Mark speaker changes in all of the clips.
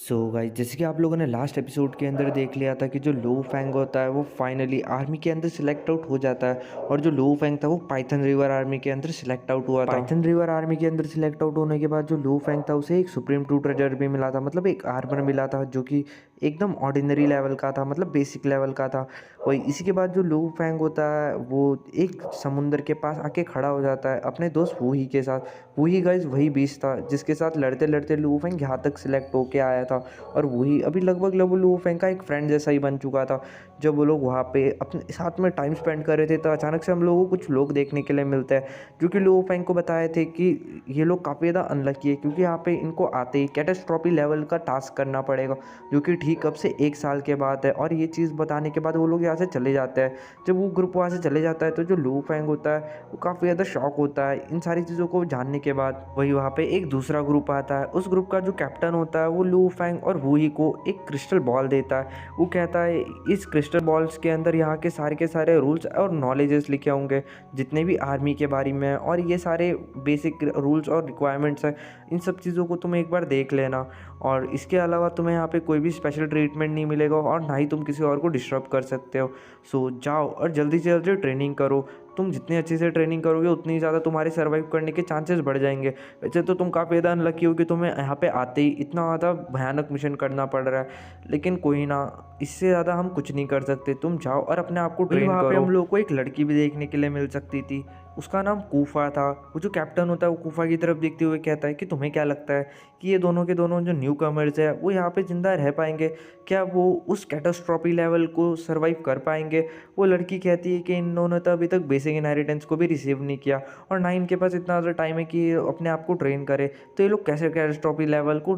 Speaker 1: So guys, जैसे कि आप लोगों ने लास्ट एपिसोड के अंदर देख लिया था कि जो लो फैंग होता है वो फाइनली आर्मी के अंदर सिलेक्ट आउट हो जाता है। और जो लो फैंग था वो पाइथन रिवर आर्मी के अंदर सिलेक्ट आउट हुआ था। पाइथन रिवर आर्मी के अंदर सिलेक्ट आउट होने के बाद जो लो फैंग था उसे एक सुप्रीम टू ट्रेजर भी मिला था, मतलब एक आर्मर मिला था जो कि एकदम ऑर्डिनरी लेवल का था, मतलब बेसिक लेवल का था। वही इसी के बाद जो लो फैंग होता है वो एक समुंदर के पास आके खड़ा हो जाता है अपने दोस्त वूही के साथ। वही गाइस वही बीस्ट था जिसके साथ लड़ते लड़ते लू फेंग यहाँ तक सिलेक्ट होके आया था। और वही अभी लगभग लू फेंग का एक फ्रेंड जैसा ही बन चुका था। जब वो लोग वहाँ पे अपने साथ में टाइम स्पेंड कर रहे थे तो अचानक से हम लोगों को कुछ लोग देखने के लिए मिलते हैं जो कि लू फेंग को बताए थे कि ये लोग काफ़ी ज़्यादा अनलकी है, क्योंकि यहाँ पे इनको आते ही कैटास्ट्रॉफी लेवल का टास्क करना पड़ेगा, जो कि ठीक अब से 1 साल के बाद है। और ये चीज़ बताने के बाद वो लोग यहाँ से चले जाते हैं। जब वो ग्रुप वहाँ से चले जाता है तो जो लू फेंग होता है वो काफ़ी ज़्यादा शॉक होता है इन सारी चीज़ों को जानने के बाद। वही वहाँ पे एक दूसरा ग्रुप आता है, उस ग्रुप का जो कैप्टन होता है वो लू फैंग और वूही को एक क्रिस्टल बॉल देता है। वो कहता है इस क्रिस्टल बॉल्स के अंदर यहाँ के सारे रूल्स और नॉलेजेस लिखे होंगे जितने भी आर्मी के बारे में, और ये सारे बेसिक रूल्स और रिक्वायरमेंट्स हैं, इन सब चीज़ों को तुम एक बार देख लेना। और इसके अलावा तुम्हें यहाँ पे कोई भी स्पेशल ट्रीटमेंट नहीं मिलेगा और ना ही तुम किसी और को डिस्टर्ब कर सकते हो। सो जाओ और जल्दी से जल्दी ट्रेनिंग करो। तुम जितनी अच्छे से ट्रेनिंग करोगे उतनी ज़्यादा तुम्हारे सर्वाइव करने के चांसेस बढ़ जाएंगे। वैसे तो तुम काफ़ी ज़्यादा अनलकी हो कि तुम्हें यहाँ पे आते ही इतना ज़्यादा भयानक मिशन करना पड़ रहा है, लेकिन कोई ना, इससे ज़्यादा हम कुछ नहीं कर सकते। तुम जाओ और अपने आप को ट्रेन करो। वहाँ पे हम लोग को एक लड़की भी देखने के लिए मिल सकती थी, उसका नाम कूफा था। वो जो कैप्टन होता है वो कूफा की तरफ देखते हुए कहता है कि तुम्हें क्या लगता है कि ये दोनों के दोनों जो न्यू कमर्स है वो यहाँ पे ज़िंदा रह पाएंगे? क्या वो उस कैटास्ट्रॉफी लेवल को सर्वाइव कर पाएंगे? वो लड़की कहती है कि इन्होंने तो अभी तक बेसिक इनहेरिटेंस को भी रिसीव नहीं किया और ना इनके पास इतना ज़्यादा टाइम है कि अपने आप को ट्रेन करे, तो ये लोग कैसे कैटास्ट्रॉफी लेवल को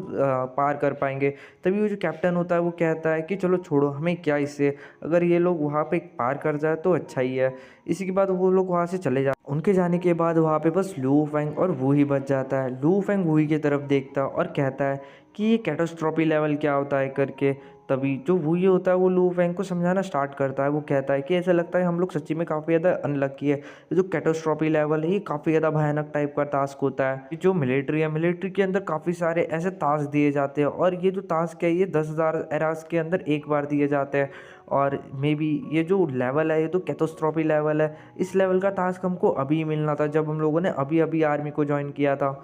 Speaker 1: पार कर पाएंगे? तभी वो जो कैप्टन होता है वो कहता है कि चलो छोड़ो, हमें क्या इससे, अगर ये लोग वहाँ पे पार कर जाए तो अच्छा ही है। इसी के बाद वो लोग वहाँ से चले जाते। उनके जाने के बाद वहाँ पे बस लू फेंग और वूही बच जाता है। लू फेंग वूही की तरफ देखता और कहता है कि ये कैटास्ट्रॉफी लेवल क्या होता है करके। तभी जो वूही होता है वो लू फेंग को समझाना स्टार्ट करता है। वो कहता है कि ऐसा लगता है हम लोग सच्ची में काफ़ी ज़्यादा अनलकी है। ये जो कैटास्ट्रॉफी लेवल है ये काफ़ी ज़्यादा भयानक टाइप का टास्क होता है। ये जो मिलिट्री है, मिलिट्री के अंदर काफ़ी सारे ऐसे टास्क दिए जाते हैं और ये जो टास्क है ये 10,000 एरास के अंदर एक बार दिए जाते हैं। और मे बी ये जो लेवल है ये तो कैटास्ट्रॉफी लेवल है। इस लेवल का टास्क हमको अभी मिलना था जब हम लोगों ने अभी अभी आर्मी को ज्वाइन किया था।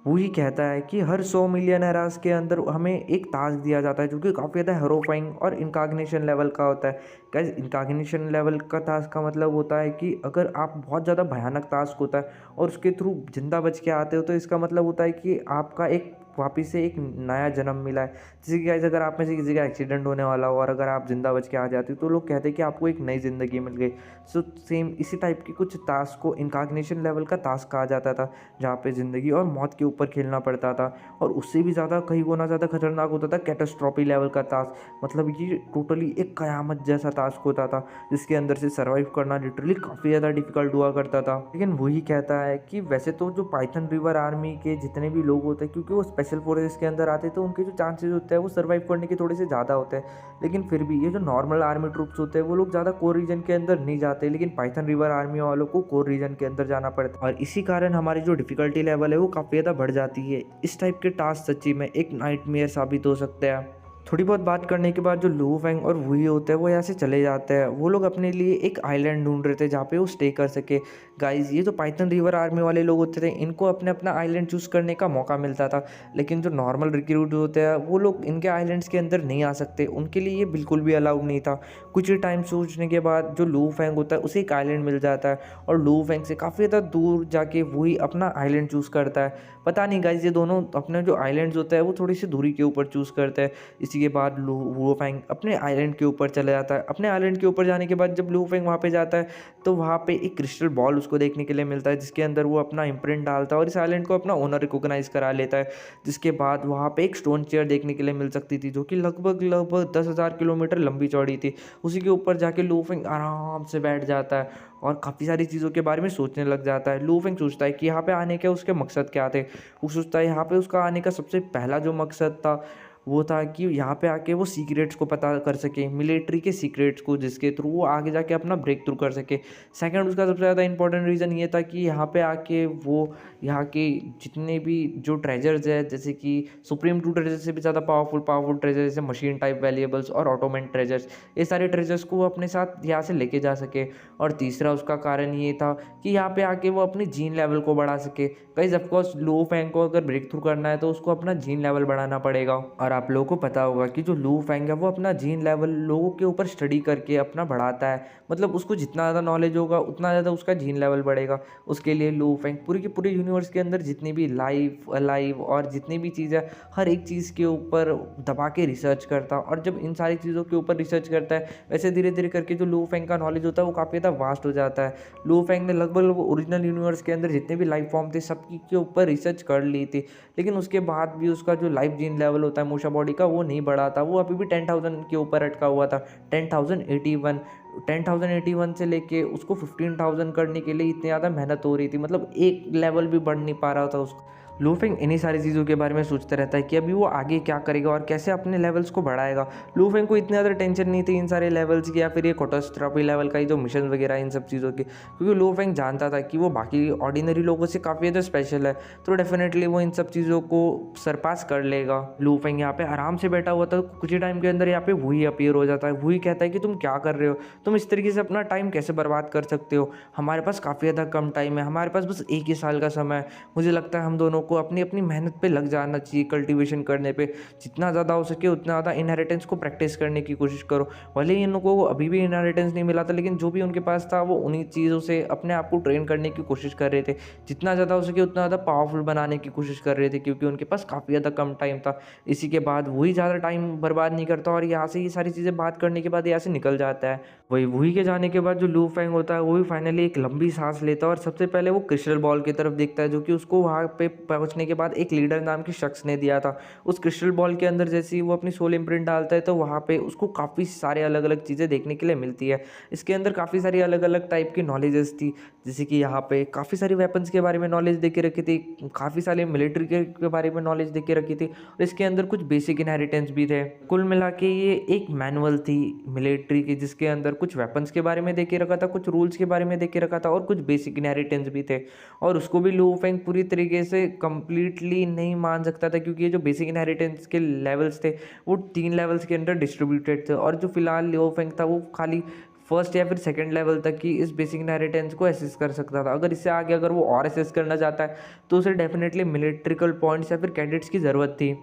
Speaker 1: वही कहता है कि हर 100 मिलियन एरास के अंदर हमें एक टास्क दिया जाता है जो कि काफ़ी ज़्यादा हेरोफाइंग और इनकॉग्निशन लेवल का होता है। गाइस, इनकॉग्निशन लेवल का टास्क का मतलब होता है कि अगर आप बहुत ज़्यादा भयानक टास्क होता है और उसके थ्रू जिंदा बच के आते हो तो इसका मतलब होता है कि आपका एक वापिस से एक नया जन्म मिला है। जैसे कि गाइस, अगर आप में से किसी का एक्सीडेंट होने वाला हो और अगर आप जिंदा बच के आ जाते हो तो लोग कहते हैं कि आपको एक नई ज़िंदगी मिल गई। सो सेम इसी टाइप की कुछ टास्क को इनकॉग्निशन लेवल का टास्क कहा जाता था, जहाँ पे ज़िंदगी और मौत के ऊपर खेलना पड़ता था। और उससे भी ज़्यादा कई गुना ज़्यादा खतरनाक होता था कैटास्ट्रॉफी लेवल का टास्क, मतलब ये टोटली एक क़यामत जैसा टास्क होता था जिसके अंदर से सर्वाइव करना लिटरली काफ़ी ज़्यादा डिफिकल्ट हुआ करता था। लेकिन वही कहता है कि वैसे तो जो पाइथन रिवर आर्मी के जितने भी लोग होते हैं, क्योंकि वो स्पेशल फोर्सेस के अंदर आते हैं तो उनके जो चांसेस होते हैं वो सर्वाइव करने के थोड़े से ज़्यादा होते हैं, लेकिन फिर भी ये जो नॉर्मल आर्मी ट्रूप्स होते हैं वो लोग ज़्यादा कोर रीजन के अंदर नहीं जाते, लेकिन पाइथन रिवर आर्मी वालों को कोर रीजन के अंदर जाना पड़ता है। और इसी कारण हमारी जो डिफिकल्टी लेवल है वो काफ़ी ज़्यादा बढ़ जाती है। इस टाइप के टास्क सच्ची में एक नाइटमेयर साबित हो सकते हैं। थोड़ी बहुत बात करने के बाद जो लू फेंग और वूही होते हैं वो यहाँ से चले जाते हैं। वो लोग अपने लिए एक आइलैंड ढूंढ रहे थे जहाँ पे वो स्टे कर सके। गाइस, ये जो पाइथन रिवर आर्मी वाले लोग होते थे इनको अपने अपना आइलैंड चूज़ करने का मौका मिलता था, लेकिन जो नॉर्मल रिक्रूट होते हैं वो लोग इनके आइलैंड्स के अंदर नहीं आ सकते, उनके लिए ये बिल्कुल भी अलाउड नहीं था। कुछ ही टाइम सोचने के बाद जो लू फेंग होता है उसे एक आइलैंड मिल जाता है और लू फेंग से काफ़ी ज़्यादा दूर जाके वही अपना आइलैंड चूज़ करता है। पता नहीं गाइस, ये दोनों अपने जो आइलैंड्स होता है वो थोड़ी सी दूरी के ऊपर चूज़ करते हैं। इसी के बाद लू फेंग अपने आइलैंड के ऊपर चला जाता है। अपने आइलैंड के ऊपर जाने के बाद जब लू फेंग वहाँ पे जाता है तो वहाँ पे एक क्रिस्टल बॉल उसको देखने के लिए मिलता है जिसके अंदर वो अपना इम्प्रिंट डालता है और इस आइलैंड को अपना ओनर रिकॉग्नाइज करा लेता है। जिसके बाद वहाँ पे एक स्टोन चेयर देखने के लिए मिल सकती थी जो कि लगभग लगभग 10,000 किलोमीटर लंबी चौड़ी थी। उसी के ऊपर जाके लू फेंग आराम से बैठ जाता है और काफ़ी सारी चीज़ों के बारे में सोचने लग जाता है। लू फेंग सोचता है कि यहाँ पे आने के उसके मकसद क्या थे। वो सोचता है यहाँ पे उसका आने का सबसे पहला जो मकसद था वो था कि यहाँ पे आके वो सीक्रेट्स को पता कर सके, मिलिट्री के सीक्रेट्स को, जिसके थ्रू वो आगे जाके अपना ब्रेक थ्रू कर सके। सेकंड उसका सबसे ज़्यादा इंपॉर्टेंट रीज़न ये था कि यहाँ पे आके वो यहाँ के जितने भी जो ट्रेजर्स है, जैसे कि सुप्रीम टू ट्रेजर से भी ज़्यादा पावरफुल ट्रेजर, जैसे मशीन टाइप वैल्यूएबल्स और ऑटोमेन ट्रेजर्स, ये सारे ट्रेजर्स को वो अपने साथ यहाँ से लेके जा सके। और तीसरा उसका कारण ये था कि यहाँ पे आके वो अपनी जीन लेवल को बढ़ा सके। गाइस ऑफकोर्स लू फैंग को अगर ब्रेक थ्रू करना है तो उसको अपना जीन लेवल बढ़ाना पड़ेगा। और आप लोगों को पता होगा कि जो लू फैंग है वो अपना जीन लेवल लोगों के ऊपर स्टडी करके अपना बढ़ाता है। मतलब उसको जितना ज़्यादा नॉलेज होगा उतना ज़्यादा उसका जीन लेवल बढ़ेगा। उसके लिए लू फैंग पूरी की पूरी यूनिवर्स के अंदर जितनी भी लाइफ अलाइव और जितनी भी चीज़ें, हर एक चीज़ के ऊपर दबा के रिसर्च करता। और जब इन सारी चीज़ों के ऊपर रिसर्च करता है, वैसे धीरे धीरे करके जो लू फैंग का नॉलेज होता है वो काफ़ी ज़्यादा वास्ट हो जाता है। लू फैंग ने लगभग ओरिजिनल यूनिवर्स के अंदर जितने भी लाइफ फॉर्म थे सबकी के ऊपर रिसर्च कर ली थी, लेकिन उसके बाद भी उसका जो लाइफ जीन लेवल होता है मूशा बॉडी का वो नहीं बढ़ा था। वो अभी भी 10,000 के ऊपर अटका हुआ था। 10,081 10,081 से लेके उसको 15,000 करने के लिए इतनी ज़्यादा मेहनत हो रही थी। मतलब एक लेवल भी बढ़ नहीं पा रहा था उसको। लू फेंग इन्हीं सारी चीज़ों के बारे में सोचता रहता है कि अभी वो आगे क्या करेगा और कैसे अपने लेवल्स को बढ़ाएगा। लू फेंग को इतनी ज़्यादा टेंशन नहीं थी इन सारे लेवल्स की या फिर ये कैटास्ट्रॉफी लेवल का ही जो मिशन वगैरह इन सब चीज़ों की, क्योंकि लू फेंग जानता था कि वो बाकी ऑर्डिनरी लोगों से काफ़ी ज़्यादा स्पेशल है, तो डेफिनेटली वो इन सब चीज़ों को सरपास कर लेगा। लू फेंग यहाँ पे आराम से बैठा हुआ था, कुछ ही टाइम के अंदर यहाँ पे वही अपीयर हो जाता है। वही कहता है कि तुम क्या कर रहे हो, तुम इस तरीके से अपना टाइम कैसे बर्बाद कर सकते हो, हमारे पास काफ़ी ज़्यादा कम टाइम है, हमारे पास बस 1 ही साल का समय है। मुझे लगता है हम दोनों को अपनी अपनी मेहनत पे लग जाना चाहिए, कल्टीवेशन करने पे जितना ज़्यादा हो सके उतना ज़्यादा इनहेरिटेंस को प्रैक्टिस करने की कोशिश करो। भले ही इन लोगों को अभी भी इनहेरिटेंस नहीं मिला था, लेकिन जो भी उनके पास था वो उन्हीं चीज़ों से अपने आप को ट्रेन करने की कोशिश कर रहे थे। जितना ज़्यादा हो सके उतना ज़्यादा पावरफुल बनाने की कोशिश कर रहे थे, क्योंकि उनके पास काफ़ी ज़्यादा कम टाइम था। इसी के बाद वही ज़्यादा टाइम बर्बाद नहीं करता और यहाँ से ये सारी चीज़ें बात करने के बाद यहाँ से निकल जाता है। वही के जाने के बाद जो लू फेंग होता है वो भी फाइनली एक लंबी सांस लेता है और सबसे पहले वो क्रिस्टल बॉल की तरफ देखता है, जो कि उसको वहाँ पे पहुँचने के बाद एक लीडर नाम के शख्स ने दिया था। उस क्रिस्टल बॉल के अंदर जैसे ही वो अपनी सोल इम्प्रिंट डालता है तो वहाँ पे उसको काफ़ी सारे अलग अलग चीज़ें देखने के लिए मिलती है। इसके अंदर काफ़ी सारी अलग अलग टाइप की नॉलेजेस थी, जैसे कि यहाँ पे काफ़ी सारी वेपन्स के बारे में नॉलेज दे के रखी थी, काफ़ी सारे मिलिट्री के बारे में नॉलेज दे के रखी थी, और इसके अंदर कुछ बेसिक इनहेरिटेंस भी थे। कुल मिला के ये एक मैनुअल थी मिलिट्री की, जिसके अंदर कुछ वेपन्स के बारे में दे के रखा था, कुछ रूल्स के बारे में दे के रखा था और कुछ बेसिक इनहेरिटेंस भी थे। और उसको भी लू फेंग पूरी तरीके से कंप्लीटली नहीं मान सकता था, क्योंकि ये जो बेसिक इनहेरिटेंस के लेवल्स थे वो 3 लेवल्स के अंदर डिस्ट्रीब्यूटेड थे, और जो फिलहाल लू फेंग था वो खाली फर्स्ट या फिर सेकंड लेवल तक की इस बेसिक इनहेरिटेंस को एसेस कर सकता था। अगर इससे आगे अगर वो और एसेस करना चाहता है तो उसे डेफिनेटली मिलिट्रिकल पॉइंट्स या फिर कैडेट्स की ज़रूरत थी।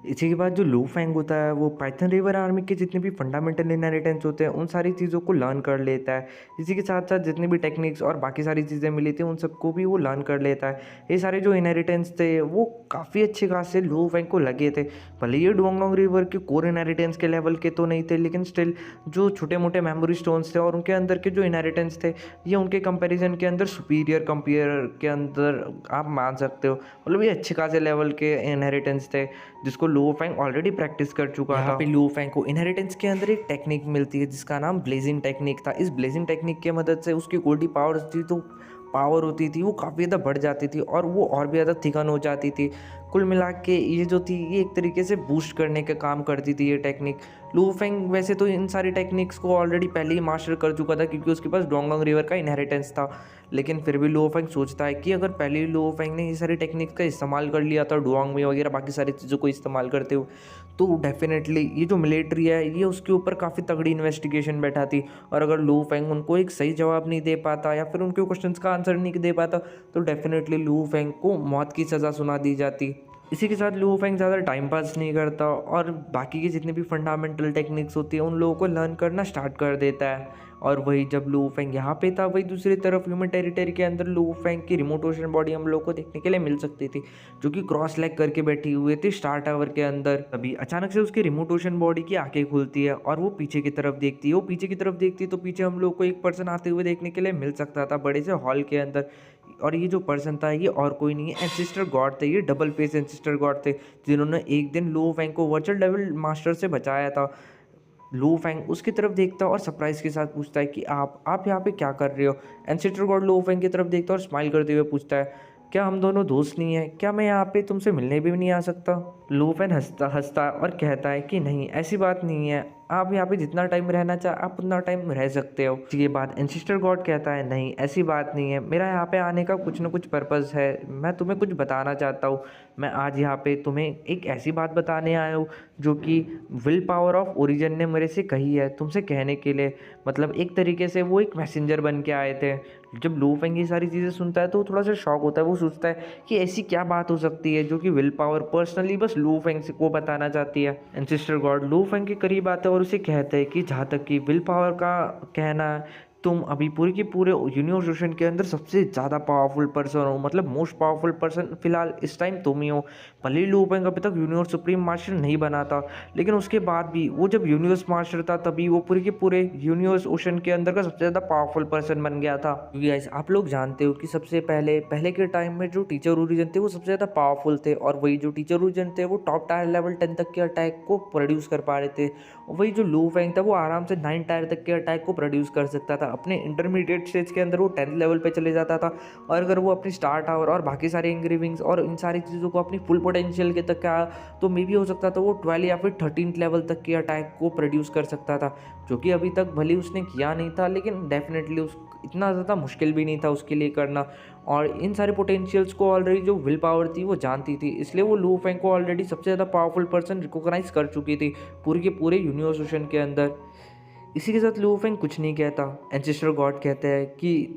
Speaker 1: इसी के बाद जो लू फेंग होता है वो पाइथन रिवर आर्मी के जितने भी फंडामेंटल इनहेरिटेंस होते हैं उन सारी चीज़ों को लर्न कर लेता है। इसी के साथ साथ जितनी भी टेक्निक्स और बाकी सारी चीज़ें मिली थी उन सबको भी वो लर्न कर लेता है। ये सारे जो इनहेरिटेंस थे वो काफ़ी अच्छे खासे लू फेंग को लगे थे। भले ये डुओंगडोंग रिवर के कोर इनहेरिटेंस के लेवल के तो नहीं थे, लेकिन स्टिल जो छोटे मोटे मेमोरी स्टोन्स थे और उनके अंदर के जो इनहेरिटेंस थे ये उनके कंपैरिजन के अंदर सुपीरियर कंपेयर के अंदर आप मान सकते हो। मतलब ये अच्छे खासे लेवल के इनहेरिटेंस थे जिसको लू फेंग ऑलरेडी प्रैक्टिस कर चुका था। यहाँ पे लू फेंग को इनहेरिटेंस के अंदर एक टेक्निक मिलती है जिसका नाम ब्लेजिंग टेक्निक था। इस ब्लेजिंग टेक्निक की मदद से उसकी गोल्डी पावर्स थी तो पावर होती थी वो काफ़ी ज़्यादा बढ़ जाती थी और वो और भी ज़्यादा थिकन हो जाती थी। कुल मिला के ये जो थी ये एक तरीके से बूस्ट करने का काम करती थी ये टेक्निक। लू फेंग वैसे तो इन सारी टेक्निक्स को ऑलरेडी पहले ही मास्टर कर चुका था, क्योंकि उसके पास डोंगोंग रिवर का इनहेरिटेंस था, लेकिन फिर भी लू फेंग सोचता है कि अगर पहले ही लू फेंग ने ये सारी टेक्निक्स का इस्तेमाल कर लिया था डुओंग में वगैरह बाकी सारी चीज़ों को इस्तेमाल करते हुए, तो डेफिनेटली ये जो मिलिट्री है ये उसके ऊपर काफ़ी तगड़ी इन्वेस्टिगेशन बैठा थी। और अगर लू फेंग उनको एक सही जवाब नहीं दे पाता या फिर उनके क्वेश्चंस का आंसर नहीं दे पाता तो डेफिनेटली लू फेंग को मौत की सज़ा सुना दी जाती। इसी के साथ लू फेंग ज़्यादा टाइम पास नहीं करता और बाकी की जितनी भी फंडामेंटल टेक्निक्स होती है उन लोगों को लर्न करना स्टार्ट कर देता है। और वही जब लू फेंग यहाँ पे था वही दूसरी तरफ ह्यूमन टेरिटरी के अंदर लू फेंग की रिमोट ओशन बॉडी हम लोग को देखने के लिए मिल सकती थी, जो कि क्रॉस लेग करके बैठी हुई थी स्टार टावर के अंदर। तभी अचानक से उसकी रिमोट ओशन बॉडी की आंखें खुलती है और वो पीछे की तरफ देखती है। वो पीछे की तरफ देखती है तो पीछे हम लोग को एक पर्सन आते हुए देखने के लिए मिल सकता था बड़े से हॉल के अंदर, और ये जो पर्सन था ये और कोई नहीं है, एंसेस्टर गॉड थे। ये डबल फेस एंसेस्टर गॉड थे जिन्होंने एक दिन लू फेंग को वर्चुअल डेविल मास्टर से बचाया था। लू फेंग उसकी तरफ देखता है और सरप्राइज के साथ पूछता है कि आप यहाँ पे क्या कर रहे हो। एंसेस्टर गॉड लू फेंग की तरफ देखता है और स्माइल करते हुए पूछता है क्या हम दोनों दोस्त नहीं हैं, क्या मैं यहाँ पे तुमसे मिलने भी नहीं आ सकता। लूफेन हंसता हंसता और कहता है कि नहीं, ऐसी बात नहीं है, आप यहाँ पे जितना टाइम रहना चाहे आप उतना टाइम रह सकते हो। इसके बाद एंसेस्टर गॉड कहता है नहीं, ऐसी बात नहीं है, मेरा यहाँ पे आने का कुछ ना कुछ पर्पज़ है, मैं तुम्हें कुछ बताना चाहता हूँ। मैं आज यहाँ पे तुम्हें एक ऐसी बात बताने आया हूँ जो कि विल पावर ऑफ ओरिजिन ने मेरे से कही है तुमसे कहने के लिए। मतलब एक तरीके से वो एक मैसेंजर बन के आए थे। जब लू फेंग ये सारी चीज़ें सुनता है तो वो थोड़ा सा शॉक होता है। वो सोचता है कि ऐसी क्या बात हो सकती है जो कि विल पावर पर्सनली बस लू फेंग को बताना चाहती है। एंसेस्टर गॉड लू फेंग के करीब आता है और उसे कहते हैं कि जहाँ तक कि विल पावर का कहना है, तुम अभी पूरे के पूरे यूनिवर्स ओशन के अंदर सबसे ज़्यादा पावरफुल पर्सन हो, मतलब मोस्ट पावरफुल पर्सन फिलहाल इस टाइम तुम ही हो। भले ही लू फेंग अभी तक यूनिवर्स सुप्रीम मास्टर नहीं बना था, लेकिन उसके बाद भी वो जब यूनिवर्स मास्टर था तभी वो पूरे के पूरे यूनिवर्स ओशन के अंदर का सबसे ज़्यादा पावरफुल पर्सन बन गया था। क्योंकि गाइस आप लोग जानते हो कि सबसे पहले के टाइम में जो टीचर ओरिजिन थे वो सबसे ज़्यादा पावरफुल थे, और वही जो टीचर ओरिजिन थे वो टॉप टायर लेवल 10 तक के अटैक को प्रोड्यूस कर पा रहे थे। वही जो लू फेंग था वो आराम से 9 टायर तक के अटैक को प्रोड्यूस कर सकता था। अपने इंटरमीडिएट स्टेज के अंदर वो 10th लेवल पे चले जाता था, और अगर वो अपनी स्टार टावर और बाकी सारे इंग्रीविंग्स और इन सारी चीज़ों को अपनी फुल पोटेंशियल के तक का, तो मे भी हो सकता था वो 12 या फिर 13th लेवल तक के अटैक को प्रोड्यूस कर सकता था, जो कि अभी तक भले उसने किया नहीं था, लेकिन डेफिनेटली उस इतना ज़्यादा मुश्किल भी नहीं था उसके लिए करना। और इन सारे पोटेंशियल्स को ऑलरेडी जो विल पावर थी वो जानती थी, इसलिए वो लू फेंग को ऑलरेडी सबसे ज़्यादा पावरफुल पर्सन रिकॉग्नाइज कर चुकी थी पूरे के पूरे यूनिवर्स ओशन के अंदर। इसी के साथ लू फेंग कुछ नहीं कहता। एंसेस्टर गॉड कहते हैं कि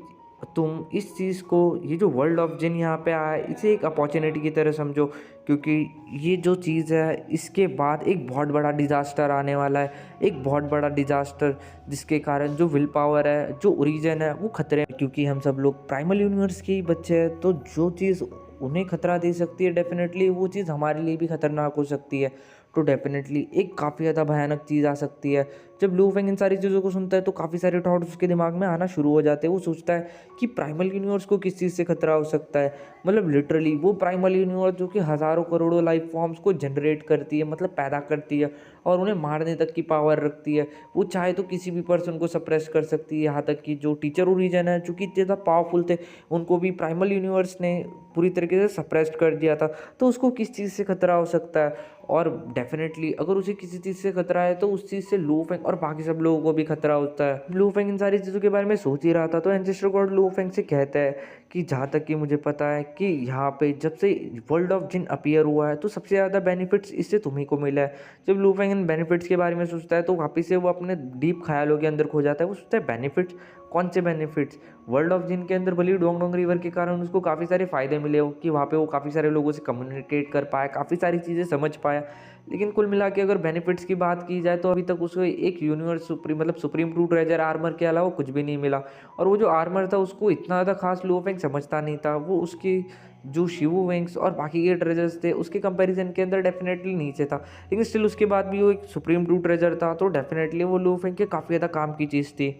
Speaker 1: तुम इस चीज़ को, ये जो वर्ल्ड ऑफ जिन यहाँ पे आया है, इसे एक अपॉर्चुनिटी की तरह समझो, क्योंकि ये जो चीज़ है इसके बाद एक बहुत बड़ा डिज़ास्टर आने वाला है, एक बहुत बड़ा डिज़ास्टर जिसके कारण जो विल पावर है, जो ओरिजिन है वो खतरे में। क्योंकि हम सब लोग प्राइमल यूनिवर्स के ही बच्चे हैं, तो जो चीज़ उन्हें खतरा दे सकती है डेफिनेटली वो चीज़ हमारे लिए भी खतरनाक हो सकती है। तो डेफिनेटली एक काफ़ी ज़्यादा भयानक चीज़ आ सकती है। जब लू फेंग इन सारी चीज़ों को सुनता है तो काफ़ी सारे थॉट्स उसके दिमाग में आना शुरू हो जाते हैं। वो सोचता है कि प्राइमल यूनिवर्स को किस चीज़ से खतरा हो सकता है। मतलब लिटरली वो प्राइमल यूनिवर्स जो कि हज़ारों करोड़ों लाइफ फॉर्म्स को जनरेट करती है, मतलब पैदा करती है, और उन्हें मारने तक की पावर रखती है। वो चाहे तो किसी भी पर्सन को सप्रेस कर सकती है, यहाँ तक कि जो टीचर ओरिजिन है जो कि इतने ज़्यादा पावरफुल थे उनको भी प्राइमल यूनिवर्स ने पूरी तरीके से सप्रेस्ड कर दिया था। तो उसको किस चीज़ से खतरा हो सकता है? और डेफिनेटली अगर उसे किसी चीज़ से खतरा है तो उस चीज़ से लू फेंग और बाकी सब लोगों को भी खतरा होता है। लू फेंग इन सारी चीज़ों के बारे में सोच ही रहा था तो एंसेस्टर गॉड लू फेंग से कहता है कि जहाँ तक कि मुझे पता है कि यहाँ पे जब से वर्ल्ड ऑफ जिन अपीयर हुआ है तो सबसे ज़्यादा बेनिफिट्स इससे तुम्ही को मिला है। जब लू फेंग इन बेनिफिट्स के बारे में सोचता है तो वापस से वो अपने डीप ख्यालों के अंदर खो जाता है। वो सोचता है बेनिफिट्स, कौन से बेनिफिट्स? वर्ल्ड ऑफ जिन के अंदर भले ही डोंगडोंग रिवर के कारण उसको काफ़ी सारे फ़ायदे मिले हो कि वहाँ पे वो काफ़ी सारे लोगों से कम्युनिकेट कर पाया, काफ़ी सारी चीज़ें समझ पाया, लेकिन कुल मिला के अगर बेनिफिट्स की बात की जाए तो अभी तक उसको एक यूनिवर्स सुप्रीम मतलब सुप्रीम ट्रू ट्रेजर आर्मर के अलावा कुछ भी नहीं मिला। और वो जो आर्मर था उसको इतना ज़्यादा खास लू फेंग समझता नहीं था। वो उसकी जो शिवू विंग्स और बाकी के ट्रेजर्स थे उसके कंपैरिजन के अंदर डेफिनेटली नीचे था, लेकिन स्टिल उसके बाद भी वो एक सुप्रीम ट्रू ट्रेजर था, तो डेफिनेटली वो लू फेंग के काफ़ी ज़्यादा काम की चीज़ थी।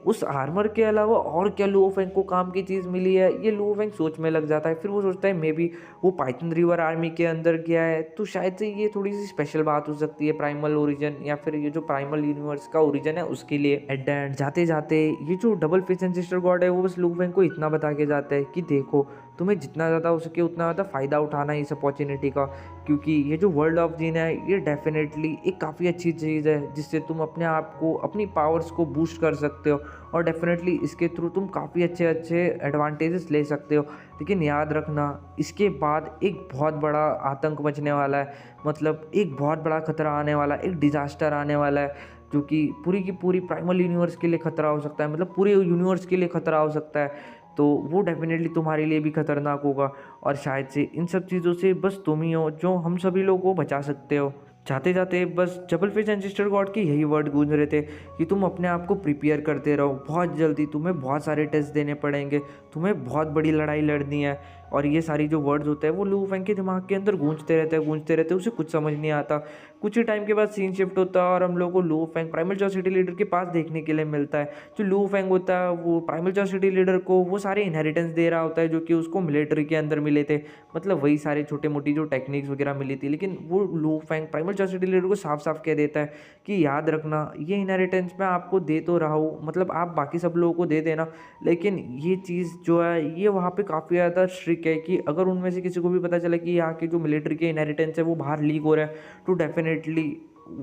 Speaker 1: उस आर्मर के अलावा और क्या लू फेंग को काम की चीज़ मिली है, ये लू फेंग सोच में लग जाता है। फिर वो सोचता है मे बी वो पाइथन रिवर आर्मी के अंदर गया है, तो शायद से ये थोड़ी सी स्पेशल बात हो सकती है प्राइमल ओरिजिन या फिर ये जो प्राइमल यूनिवर्स का ओरिजिन है उसके लिए। एट द एंड जाते जाते ये जो डबल फेस एंसेस्टर गॉड है वो बस लू फेंग को इतना बता के जाता है कि देखो, तुम्हें जितना ज़्यादा हो सके उतना ज़्यादा फ़ायदा उठाना है इस अपॉर्चुनिटी का, क्योंकि ये जो वर्ल्ड ऑफ जिन है ये डेफिनेटली एक काफ़ी अच्छी चीज़ है जिससे तुम अपने आप को, अपनी पावर्स को बूस्ट कर सकते हो, और डेफिनेटली इसके थ्रू तुम काफ़ी अच्छे अच्छे एडवांटेजेस ले सकते हो। लेकिन याद रखना इसके बाद एक बहुत बड़ा आतंक मचने वाला है, मतलब एक बहुत बड़ा खतरा आने वाला है, एक डिज़ास्टर आने वाला है जो कि पूरी की पूरी प्राइमल यूनिवर्स के लिए खतरा हो सकता है, मतलब पूरे यूनिवर्स के लिए खतरा हो सकता है। तो वो डेफिनेटली तुम्हारे लिए भी खतरनाक होगा, और शायद से इन सब चीज़ों से बस तुम ही हो जो हम सभी लोगों को बचा सकते हो। जाते जाते बस डबल फेस एंसेस्टर गॉड के यही वर्ड गूंज रहे थे कि तुम अपने आप को प्रिपेयर करते रहो, बहुत जल्दी तुम्हें बहुत सारे टेस्ट देने पड़ेंगे, तुम्हें बहुत बड़ी लड़ाई लड़नी है। और ये सारी जो वर्ड्स होते हैं वो लू फेंग के दिमाग के अंदर गूंजते रहते हैं, उसे कुछ समझ नहीं आता। कुछ ही टाइम के बाद सीन शिफ्ट होता है और हम लोग को लू Feng primal jaw city leader के पास देखने के लिए मिलता है। जो लू फेंग होता है वो प्राइमल जॉ सिटी लीडर को वो सारे इनहेरिटेंस दे रहा होता है जो कि उसको मिलिट्री के अंदर मिले थे, मतलब वही सारे छोटे मोटी जो टेक्निक्स वगैरह मिली थी। लेकिन वो लू Feng primal jaw city leader को साफ साफ कह देता है कि याद रखना ये इनहेरिटेंस मैं आपको दे तो रहा हूँ, मतलब आप बाकी सब लोगों को दे देना, लेकिन ये चीज़ जो है ये वहाँ पे काफ़ी ज़्यादा स्ट्रिक्ट है कि अगर उनमें से किसी को भी पता चला कि यहाँ के जो मिलिट्री के इनहेरिटेंस है वो बाहर लीक हो रहा है, तो डेफिनेटली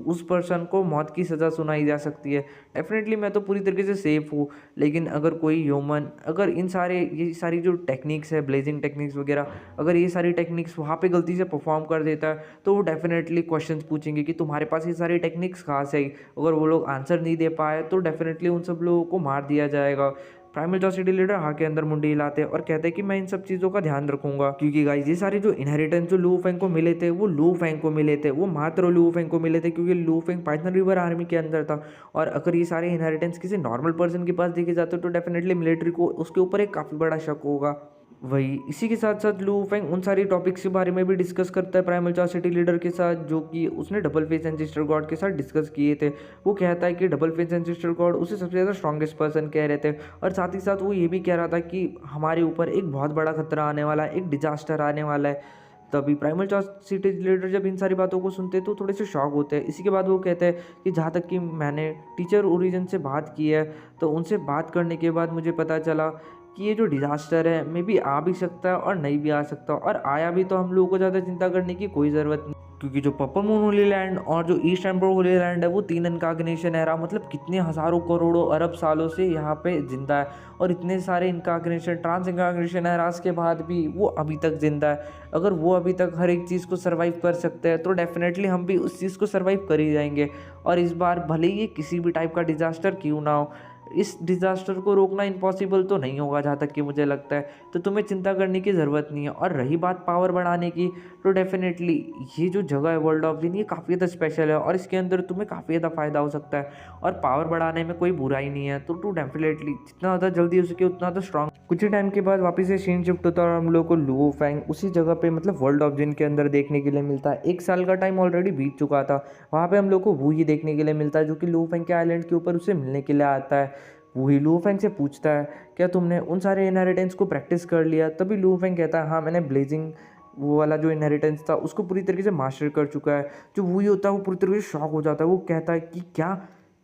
Speaker 1: उस पर्सन को मौत की सज़ा सुनाई जा सकती है। डेफिनेटली मैं तो पूरी तरीके से सेफ़ हूँ, लेकिन अगर कोई ह्यूमन अगर ये सारी जो टेक्निक्स है, ब्लेजिंग टेक्निक्स वगैरह, अगर ये सारी टेक्निक्स वहाँ पे गलती से परफॉर्म कर देता है, तो वो डेफिनेटली क्वेश्चंस पूछेंगे कि तुम्हारे पास ये सारी टेक्निक्स कहाँ से आई। अगर वो लोग आंसर नहीं दे पाए तो डेफिनेटली उन सब लोगों को मार दिया जाएगा। प्राइमल जॉसिटी लीडर हाँ के अंदर मुंडी हिलाते हैं और कहते हैं कि मैं इन सब चीज़ों का ध्यान रखूंगा, क्योंकि गाइस ये सारे जो इनहेरिटेंस जो लू फेंग को मिले थे वो लू फेंग को मिले थे, वो मात्र लू फेंग को मिले थे, क्योंकि लू फेंग पाइथन रिवर आर्मी के अंदर था। और अगर ये सारे इनहेरिटेंस किसी नॉर्मल पर्सन के पास देखे जाते तो डेफिनेटली मिलिट्री को उसके ऊपर एक काफ़ी बड़ा शक होगा। वही इसी के साथ साथ लू फेंग उन सारी टॉपिक्स के बारे में भी डिस्कस करता है प्राइमल जॉसिटी लीडर के साथ, जो कि उसने डबल फेस एंसेस्टर गॉड के साथ डिस्कस किए थे। वो कहता है कि डबल फेस एंसेस्टर गॉड उसे सबसे ज़्यादा स्ट्रॉन्गेस्ट पर्सन कह रहे थे, और साथ ही साथ वो ये भी कह रहा था कि हमारे ऊपर एक बहुत बड़ा खतरा आने वाला है, एक डिजास्टर आने वाला है। तभी प्राइमल जॉसिटी लीडर जब इन सारी बातों को सुनते हैं तो थोड़े से शॉक होते हैं। इसी के बाद वो कहते हैं कि जहाँ तक कि मैंने टीचर ओरिजिन से बात की है, तो उनसे बात करने के बाद मुझे पता चला कि ये जो डिज़ास्टर है मे बी आ भी सकता है और नहीं भी आ सकता, और आया भी तो हम लोगों को ज़्यादा चिंता करने की कोई ज़रूरत नहीं, क्योंकि जो पर्पल मून होली लैंड और जो ईस्ट एम्बर होली लैंड है वो 3 इनकाग्नेशन एरा, मतलब कितने हज़ारों करोड़ों अरब सालों से यहाँ पे जिंदा है, और इतने सारे इनकाग्नेशन ट्रांस इनकाग्नेशन एरास के बाद भी वो अभी तक जिंदा है। अगर वो अभी तक हर एक चीज़ को सर्वाइव कर सकते हैं तो डेफिनेटली हम भी उस चीज़ को सर्वाइव कर ही जाएंगे। और इस बार भले ही ये किसी भी टाइप का डिज़ास्टर क्यों ना हो, इस डिज़ास्टर को रोकना इम्पॉसिबल तो नहीं होगा जहाँ तक कि मुझे लगता है, तो तुम्हें चिंता करने की ज़रूरत नहीं है। और रही बात पावर बढ़ाने की, तो डेफिनेटली ये जो जगह है वर्ल्ड ऑफ जिन, ये काफ़ी ज़्यादा स्पेशल है और इसके अंदर तुम्हें काफ़ी ज़्यादा फ़ायदा हो सकता है, और पावर बढ़ाने में कोई बुराई नहीं है। तो टू डेफिनेटली जितना ज़्यादा जल्दी हो सके उतना ज़्यादा स्ट्रॉन्ग। कुछ ही टाइम के बाद वापस से सीन शिफ्ट होता है और हम लोग को लुओ फैंग उसी जगह पे मतलब वर्ल्ड ऑफ जिन के अंदर देखने के लिए मिलता है। 1 साल का टाइम ऑलरेडी बीत चुका था। वहाँ पे हम लोग को वू ही देखने के लिए मिलता है, जो कि लुओ फैंग के आइलैंड के ऊपर उसे मिलने के लिए आता है। वही लू फेंग से पूछता है क्या तुमने उन सारे इनहेरिटेंस को प्रैक्टिस कर लिया। तभी लू फेंग कहता है हाँ, मैंने ब्लेजिंग वो वाला जो इनहेरिटेंस था उसको पूरी तरीके से मास्टर कर चुका है। जो वही होता है वो पूरी तरीके से शॉक हो जाता है। वो कहता है कि क्या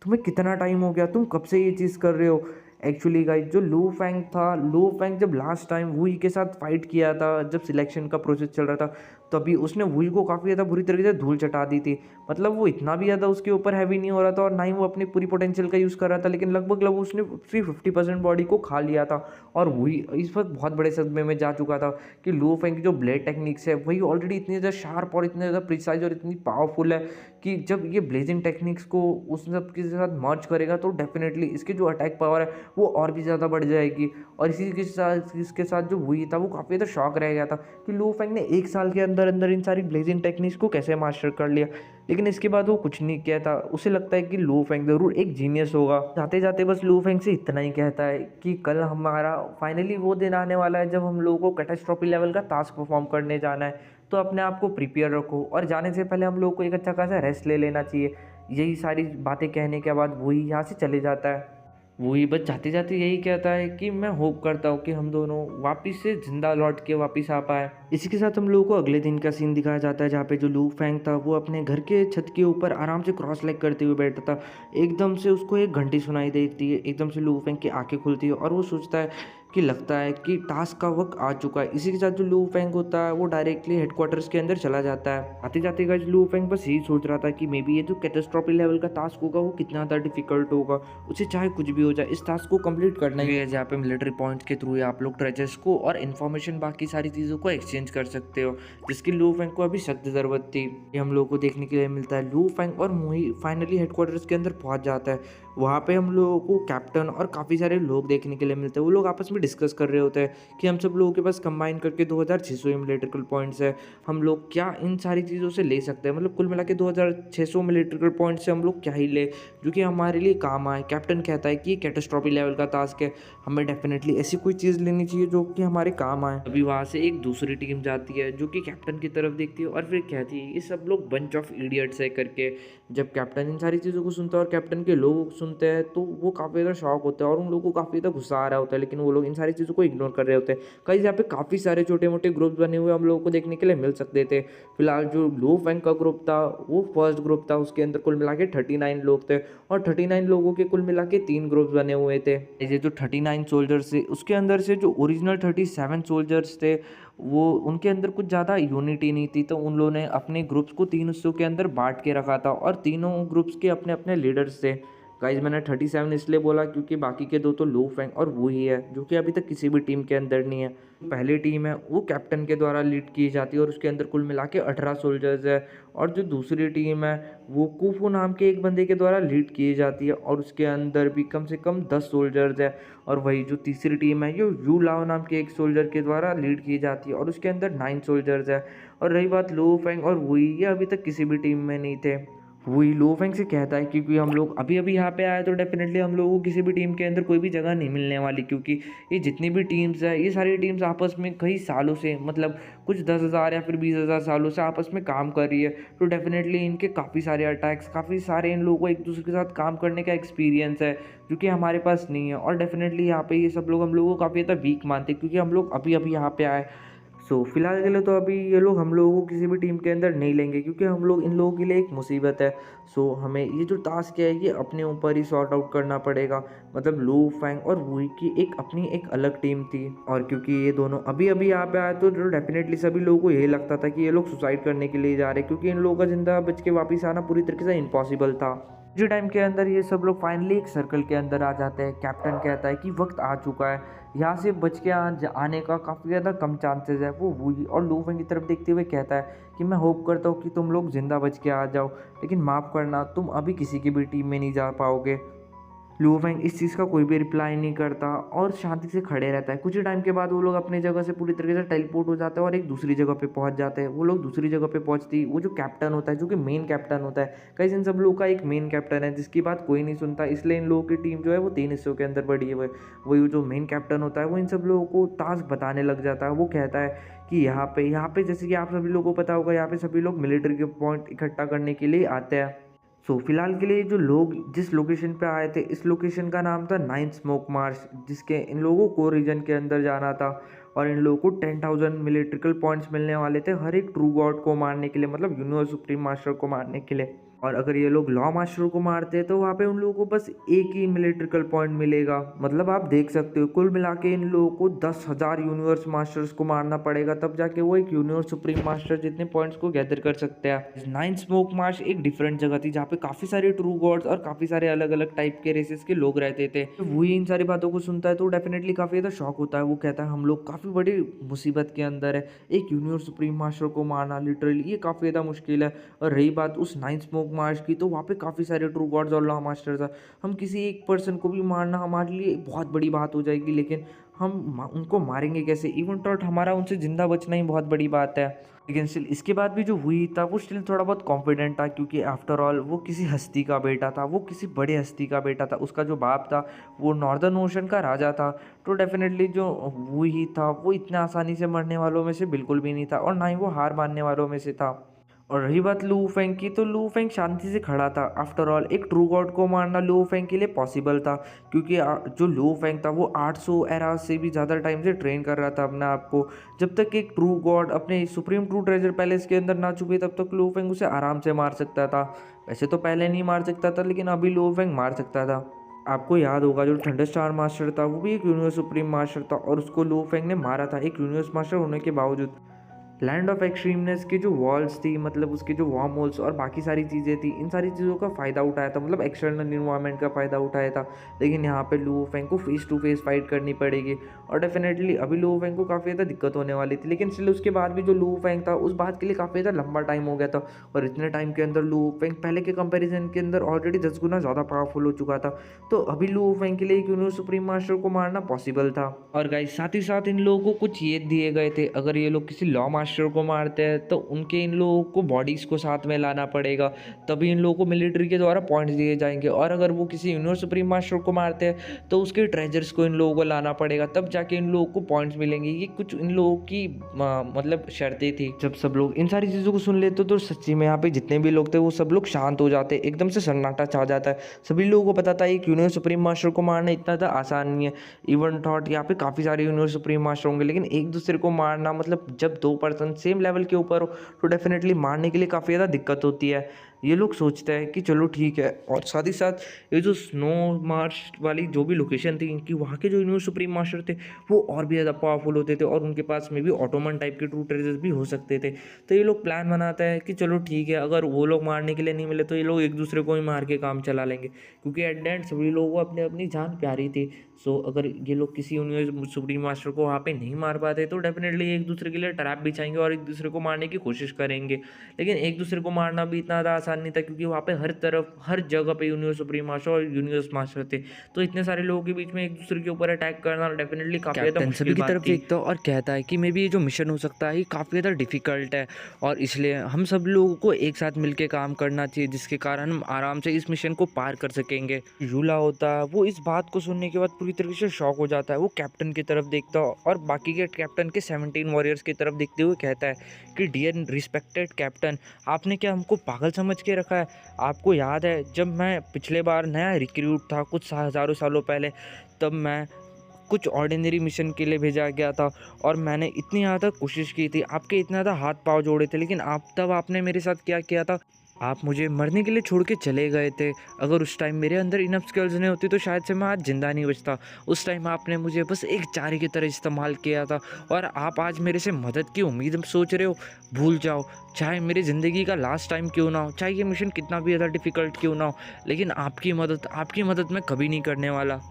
Speaker 1: तुम्हें कितना टाइम हो गया, तुम कब से ये चीज़ कर रहे हो। एक्चुअली गाइस जो लू फेंग था, लू फेंग जब लास्ट टाइम वुई के साथ फाइट किया था, जब सिलेक्शन का प्रोसेस चल रहा था, तभी उसने वुई को काफ़ी ज़्यादा बुरी तरीके से धूल चटा दी थी। मतलब वो इतना भी ज़्यादा उसके ऊपर हैवी नहीं हो रहा था और ना ही वो अपनी पूरी पोटेंशियल का यूज़ कर रहा था, लेकिन लगभग उसने उसकी 50% बॉडी को खा लिया था। और वही इस वक्त बहुत बड़े सदमे में जा चुका था कि लू फेंग की जो ब्लेड टेक्निक्स है वही ऑलरेडी इतनी ज़्यादा शार्प और इतने ज़्यादा प्रिसाइज और इतनी पावरफुल है कि जब ये ब्लेजिंग टेक्निक्स को उस सब के साथ मर्ज करेगा तो डेफिनेटली इसकी जो अटैक पावर है वो और भी ज़्यादा बढ़ जाएगी। और इसी के साथ इसके साथ जो हुई था वो काफ़ी ज़्यादा शॉक रह गया था कि लू फेंग ने 1 साल के अंदर अंदर इन सारी ब्लेजिंग टेक्निक्स को कैसे मास्टर कर लिया। लेकिन इसके बाद वो कुछ नहीं कहता। उसे लगता है कि लू फेंग ज़रूर एक जीनियस होगा। जाते जाते बस लू फेंग से इतना ही कहता है कि कल हमारा फाइनली वो दिन आने वाला है जब हम लोगों को कैटास्ट्रॉफी लेवल का टास्क परफॉर्म करने जाना है, तो अपने आप को प्रिपेयर रखो और जाने से पहले हम लोग को एक अच्छा खासा रेस्ट ले लेना चाहिए। यही सारी बातें कहने के बाद वही यहाँ से चले जाता है। वही बस जाते जाते यही कहता है कि मैं होप करता हूँ कि हम दोनों वापस से जिंदा लौट के वापस आ पाए। इसी के साथ हम लोगों को अगले दिन का सीन दिखाया जाता है जहाँ पे जो लू फेंग था वो अपने घर के छत के ऊपर आराम से क्रॉस लेग करते हुए बैठा था। एकदम से उसको एक घंटी सुनाई देती है, एकदम से लू फेंग की आंखें खुलती है और वो सोचता है कि लगता है कि टास्क का वक्त आ चुका है। इसी के साथ जो लू फेंग होता है वो डायरेक्टली हेडक्वार्टर्स के अंदर चला जाता है। आते जाते गाइस लू फेंग बस यही सोच रहा था कि मे बी ये जो कैटास्ट्रॉफी लेवल का टास्क होगा वो कितना ज़्यादा डिफिकल्ट होगा। उसे चाहे कुछ भी हो जाए इस टास्क को कंप्लीट करना ही है, जहाँ पे मिलिट्री पॉइंट्स के थ्रू आप लोग ट्रेजर्स को और इन्फॉर्मेशन बाकी सारी चीज़ों को एक्सचेंज कर सकते हो, जिसकी लू फेंग को अभी सख्त ज़रूरत थी। ये हम लोग को देखने के लिए मिलता है। लू फेंग और मुही फाइनली हेडक्वार्टर्स के अंदर पहुँच जाता है। वहाँ पे हम लोगों को कैप्टन और काफ़ी सारे लोग देखने के लिए मिलते हैं। वो लोग आपस में डिस्कस कर रहे होते हैं कि हम सब लोगों के पास कंबाइन करके 2600 इलेक्ट्रिकल पॉइंट्स है, हम लोग क्या इन सारी चीज़ों से ले सकते हैं। मतलब कुल मिला के 2600 इलेक्ट्रिकल पॉइंट्स से हम लोग क्या ही ले जो कि हमारे लिए काम आए। कैप्टन कहता है कि कैटास्ट्रॉफी लेवल का टास्क है, हमें डेफिनेटली ऐसी कोई चीज़ लेनी चाहिए जो कि हमारे काम आए। अभी वहाँ से एक दूसरी टीम जाती है जो कि कैप्टन की तरफ देखती है और फिर कहती है ये सब लोग बंच ऑफ इडियट्स है करके। जब कैप्टन इन सारी चीज़ों को सुनता है और कैप्टन के लोग सुनते हैं तो वो काफ़ी ज़्यादा शॉक होते हैं और उन लोगों को काफ़ी ज़्यादा गुस्सा आ रहा होता है, लेकिन वो लोग इन सारी चीज़ों को इग्नोर कर रहे होते हैं। गाइस यहाँ पे काफ़ी सारे छोटे-मोटे ग्रुप्स बने हुए हम लोगों को देखने के लिए मिल सकते थे। फिलहाल जो लो फैंग का ग्रुप था वो फर्स्ट ग्रुप था, उसके अंदर कुल मिला के 39 लोग थे और 39 लोगों के कुल मिला के 3 ग्रुप्स बने हुए थे। ये जो 39 सोल्जर्स थे उसके अंदर से जो ओरिजिनल 37 सोल्जर्स थे वो उनके अंदर कुछ ज़्यादा यूनिटी नहीं थी, तो उन लोगों ने अपने ग्रुप्स को 3 हिस्सों के अंदर बाँट के रखा था और तीनों ग्रुप्स के अपने-अपने लीडर्स थे। गाइस मैंने 37 इसलिए बोला क्योंकि बाकी के 2 तो लो फैंग और वो ही है, जो कि अभी तक किसी भी टीम के अंदर नहीं है। पहली टीम है वो कैप्टन के द्वारा लीड की जाती है और उसके अंदर कुल मिला के 18 सोल्जर्स है और जो दूसरी टीम है वो कुफू नाम के एक बंदे के द्वारा लीड की जाती है और उसके अंदर भी कम से कम 10 सोल्जर्स है। और वही जो तीसरी टीम है ये यू लाओ नाम के एक सोल्जर के द्वारा लीड की जाती है और उसके अंदर 9 सोल्जर्स है। और रही बात लो फैंग और वुई, ये अभी तक किसी भी टीम में नहीं थे। वही लो फैंग से कहता है क्योंकि हम लोग अभी-अभी यहाँ पे आए तो डेफ़िनेटली हम लोगों को किसी भी टीम के अंदर कोई भी जगह नहीं मिलने वाली, क्योंकि ये जितनी भी टीम्स है ये सारी टीम्स आपस में कई सालों से मतलब कुछ 10,000 या फिर 20,000 सालों से आपस में काम कर रही है। तो डेफ़िनेटली इनके काफ़ी सारे अटैक्स, काफ़ी सारे इन लोगों को एक दूसरे के साथ काम करने का एक्सपीरियंस है जो कि हमारे पास नहीं है। और डेफ़िनेटली यहाँ पे ये सब लोग हम लोगों को काफ़ी ज़्यादा वीक मानते हैं क्योंकि हम लोग अभी-अभी यहाँ पे आए। फिलहाल के लिए तो अभी ये लोग हम लोगों को किसी भी टीम के अंदर नहीं लेंगे क्योंकि हम लोग इन लोगों के लिए एक मुसीबत है। हमें ये जो टास्क है ये अपने ऊपर ही सॉर्ट आउट करना पड़ेगा। मतलब लो फैंग और वुई की एक अपनी एक अलग टीम थी और क्योंकि ये दोनों अभी-अभी यहाँ पे आए तो डेफ़िनेटली सभी लोगों को यही लगता था कि ये लोग सुसाइड करने के लिए जा रहे हैं क्योंकि इन लोगों का ज़िंदा बच के वापस आना पूरी तरीके से इम्पॉसिबल था। जो टाइम के अंदर ये सब लोग फाइनली एक सर्कल के अंदर आ जाते हैं, कैप्टन कहता है कि वक्त आ चुका है, यहाँ से बच के आने का काफ़ी ज़्यादा कम चांसेस है। वो वुई और लो फैंग की तरफ देखते हुए कहता है कि मैं होप करता हूँ कि तुम लोग ज़िंदा बच के आ जाओ, लेकिन माफ़ करना तुम अभी किसी की भी टीम में नहीं जा पाओगे। लो फैंग इस चीज़ का कोई भी रिप्लाई नहीं करता और शांति से खड़े रहता है। कुछ ही टाइम के बाद वो लोग अपनी जगह से पूरी तरीके से टेलीपोर्ट हो जाते हैं और एक दूसरी जगह पे पहुंच जाते हैं। वो लोग दूसरी जगह पे पहुंचती वो जो कैप्टन होता है, जो कि मेन कैप्टन होता है, कई इन सब लोगों का एक मेन कैप्टन है जिसकी बात कोई नहीं सुनता, इसलिए इन लोगों की टीम जो है वो 3 हिस्सों के अंदर बड़ी है। वही जो मेन कैप्टन होता है वो इन सब लोगों को टास्क बताने लग जाता है। वो कहता है कि यहाँ पे जैसे कि आप सभी लोगों को पता होगा, यहाँ पे सभी लोग मिलिट्री के पॉइंट इकट्ठा करने के लिए आते हैं। फिलहाल के लिए जो लोग जिस लोकेशन पे आए थे, इस लोकेशन का नाम था 9 स्मोक मार्श, जिसके इन लोगों को रीजन के अंदर जाना था और इन लोगों को 10,000 मिलिट्रिकल पॉइंट्स मिलने वाले थे हर एक ट्रू गॉड को मारने के लिए, मतलब यूनिवर्स सुप्रीम मास्टर को मारने के लिए। और अगर ये लोग लॉ मास्टर को मारते हैं तो वहाँ पे उन लोगों को बस एक ही मिलिट्रिकल पॉइंट मिलेगा। मतलब आप देख सकते हो कुल मिला के इन लोगों को 10,000 यूनिवर्स मास्टर्स को मारना पड़ेगा, तब जाके वो एक यूनिवर्स सुप्रीम मास्टर जितने पॉइंट्स को गैदर कर सकते हैं। 9 स्मोक मार्श एक डिफरेंट जगह थी जहाँ पे काफ़ी सारे ट्रू गॉड्स और काफ़ी सारे अलग अलग टाइप के रेसेस के लोग रहते थे। तो वही इन सारी बातों को सुनता है तो डेफिनेटली काफ़ी ज़्यादा शॉक होता है। वो कहता है हम लोग काफ़ी बड़ी मुसीबत के अंदर है, एक यूनिवर्स सुप्रीम मास्टर को मारना लिटरली ये काफ़ी ज़्यादा मुश्किल है। और रही बात उस 9 स्मोक मार्श की, तो वहाँ पे काफ़ी सारे ट्रू गॉड्स और लॉ मास्टर्स हैं। हम किसी एक पर्सन को भी मारना हमारे लिए बहुत बड़ी बात हो जाएगी, लेकिन हम उनको मारेंगे कैसे? इवन तो हमारा उनसे ज़िंदा बचना ही बहुत बड़ी बात है। लेकिन स्टिल इसके बाद भी जो हुई था वो स्टिल थोड़ा बहुत कॉन्फिडेंट था क्योंकि आफ्टर ऑल वो किसी हस्ती का बेटा था, वो किसी बड़े हस्ती का बेटा था। उसका जो बाप था वो नॉर्दर्न ओशन का राजा था। तो डेफिनेटली जो वही था वो इतना आसानी से मरने वालों में से बिल्कुल भी नहीं था और ना ही वो हार मानने वालों में से था। और रही बात लू फेंग की, तो लू फेंग शांति से खड़ा था। आफ्टर ऑल एक ट्रू गॉड को मारना लू फेंग के लिए पॉसिबल था क्योंकि जो लू फेंग था वो 800 एरा से भी ज़्यादा टाइम से ट्रेन कर रहा था अपने आप को। जब तक एक ट्रू गॉड अपने सुप्रीम ट्रू ट्रेजर पैलेस के अंदर ना छुपे तब तक लू फेंग उसे आराम से मार सकता था। वैसे तो पहले नहीं मार सकता था, लेकिन अभी लू फेंग मार सकता था। आपको याद होगा जो थंडर स्टार मास्टर था वो भी एक यूनिवर्स सुप्रीम मास्टर था और उसको लू फेंग ने मारा था एक यूनिवर्स मास्टर होने के बावजूद। लैंड ऑफ एक्सट्रीमनेस की जो वॉल्स थी, मतलब उसके जो वार्म होल्स और बाकी सारी चीज़ें थी, इन सारी चीज़ों का फ़ायदा उठाया था, मतलब एक्सटर्नल इन्वायरमेंट का फ़ायदा उठाया था। लेकिन यहाँ पे लू फेंग को फेस टू फेस फाइट करनी पड़ेगी और डेफिनेटली अभी लू फेंग को काफ़ी ज़्यादा दिक्कत होने वाली थी। लेकिन स्टिल उसके बाद भी जो लू फेंग था उस बात के लिए काफ़ी ज़्यादा लंबा टाइम हो गया था और इतने टाइम के अंदर लू फेंग पहले के कंपेरिजन के अंदर ऑलरेडी 10 गुना ज़्यादा पावरफुल हो चुका था। तो अभी लू फेंग के लिए एक यूनिवर्स सुप्रीम मास्टर को मारना पॉसिबल था। और गाइस साथ ही साथ इन लोगों को कुछ ये दिए गए थे, अगर ये लोग किसी लॉ मास्टर मास्टर को मारते हैं तो उनके इन लोगों को बॉडीज़ को साथ में लाना पड़ेगा, तभी इन लोगों को मिलिट्री के द्वारा पॉइंट्स दिए जाएंगे। और अगर वो किसी यूनिवर्स सुप्रीम मास्टर को मारते हैं तो उसके ट्रेजर्स को इन लोगों को लाना पड़ेगा, तब जाके इन लोगों को पॉइंट्स मिलेंगे। ये कुछ इन लोगों की मतलब शर्तें थी। जब सब लोग इन सारी चीज़ों को सुन लेते तो सच्ची में यहाँ पे जितने भी लोग थे वो सब लोग शांत हो जाते, एकदम से सन्नाटा छा जाता है। सभी लोगों को पता था एक यूनिवर्स सुप्रीम मास्टर को मारना इतना ज़्यादा आसान नहीं है। इवन थॉट यहाँ पे काफ़ी सारे यूनिवर्स सुप्रीम मास्टर होंगे, लेकिन एक दूसरे को मारना मतलब जब दो पर्सन सेम लेवल के ऊपर हो तो डेफिनेटली मारने के लिए काफ़ी ज़्यादा दिक्कत होती है। ये लोग सोचते हैं कि चलो ठीक है। और साथ ही साथ ये जो स्नो मार्श वाली जो भी लोकेशन थी इनकी, वहाँ के जो यूनिवर्स सुप्रीम मास्टर थे वो और भी ज़्यादा पावरफुल होते थे और उनके पास में भी ऑटोमन टाइप के ट्रू ट्रेजर्स भी हो सकते थे। तो ये लोग प्लान बनाता है कि चलो ठीक है, अगर वो लोग मारने के लिए नहीं मिले तो ये लोग एक दूसरे को ही मार के काम चला लेंगे, क्योंकि एट द एंड सभी लोगों को अपने अपनी जान प्यारी थी। सो अगर ये लोग किसी यूनिवर्स सुप्रीम मास्टर को वहाँ पे नहीं मार पाते तो डेफिनेटली एक दूसरे के लिए ट्रैप बिछाएंगे और एक दूसरे को मारने की कोशिश करेंगे। लेकिन एक दूसरे को मारना भी इतना ज़्यादा आसान नहीं था, क्योंकि वहाँ पे हर तरफ हर जगह पे यूनिवर्स सुप्रीम मास्टर और यूनिवर्स मास्टर थे। तो इतने सारे लोगों के बीच में एक दूसरे के ऊपर अटैक करना डेफिनेटली काफ़ी ज़्यादा मुश्किल बात थी। सभी की तरफ देखता और कहता है कि मे बी ये जो मिशन हो सकता है ये काफ़ी ज़्यादा डिफिकल्ट है और इसलिए हम सब लोगों को एक साथ मिलकर काम करना चाहिए, जिसके कारण हम आराम से इस मिशन को पार कर सकेंगे। यूला होता है वो इस बात को सुनने के बाद पूरी तरीके से शॉक हो जाता है। वो कैप्टन की तरफ देखता और बाकी के कैप्टन के 17 वॉरियर्स की तरफ देखते हुए कहता है कि डियर रिस्पेक्टेड कैप्टन, आपने क्या हमको पागल समझ के रखा है? आपको याद है जब मैं पिछले बार नया रिक्रूट था कुछ हज़ारों सालों पहले, तब मैं कुछ ऑर्डिनरी मिशन के लिए भेजा गया था और मैंने इतनी ज़्यादा कोशिश की थी, आपके इतना ज़्यादा हाथ पाँव जोड़े थे, लेकिन आपने मेरे साथ क्या किया था? आप मुझे मरने के लिए छोड़ के चले गए थे। अगर उस टाइम मेरे अंदर इनफ स्किल्स नहीं होती तो शायद से मैं आज ज़िंदा नहीं बचता। उस टाइम आपने मुझे बस एक चारे की तरह इस्तेमाल किया था और आप आज मेरे से मदद की उम्मीद सोच रहे हो? भूल जाओ, चाहे मेरी ज़िंदगी का लास्ट टाइम क्यों ना हो, चाहे ये मिशन कितना भी ज़्यादा डिफ़िकल्ट क्यों ना हो, लेकिन आपकी मदद मैं कभी नहीं करने वाला।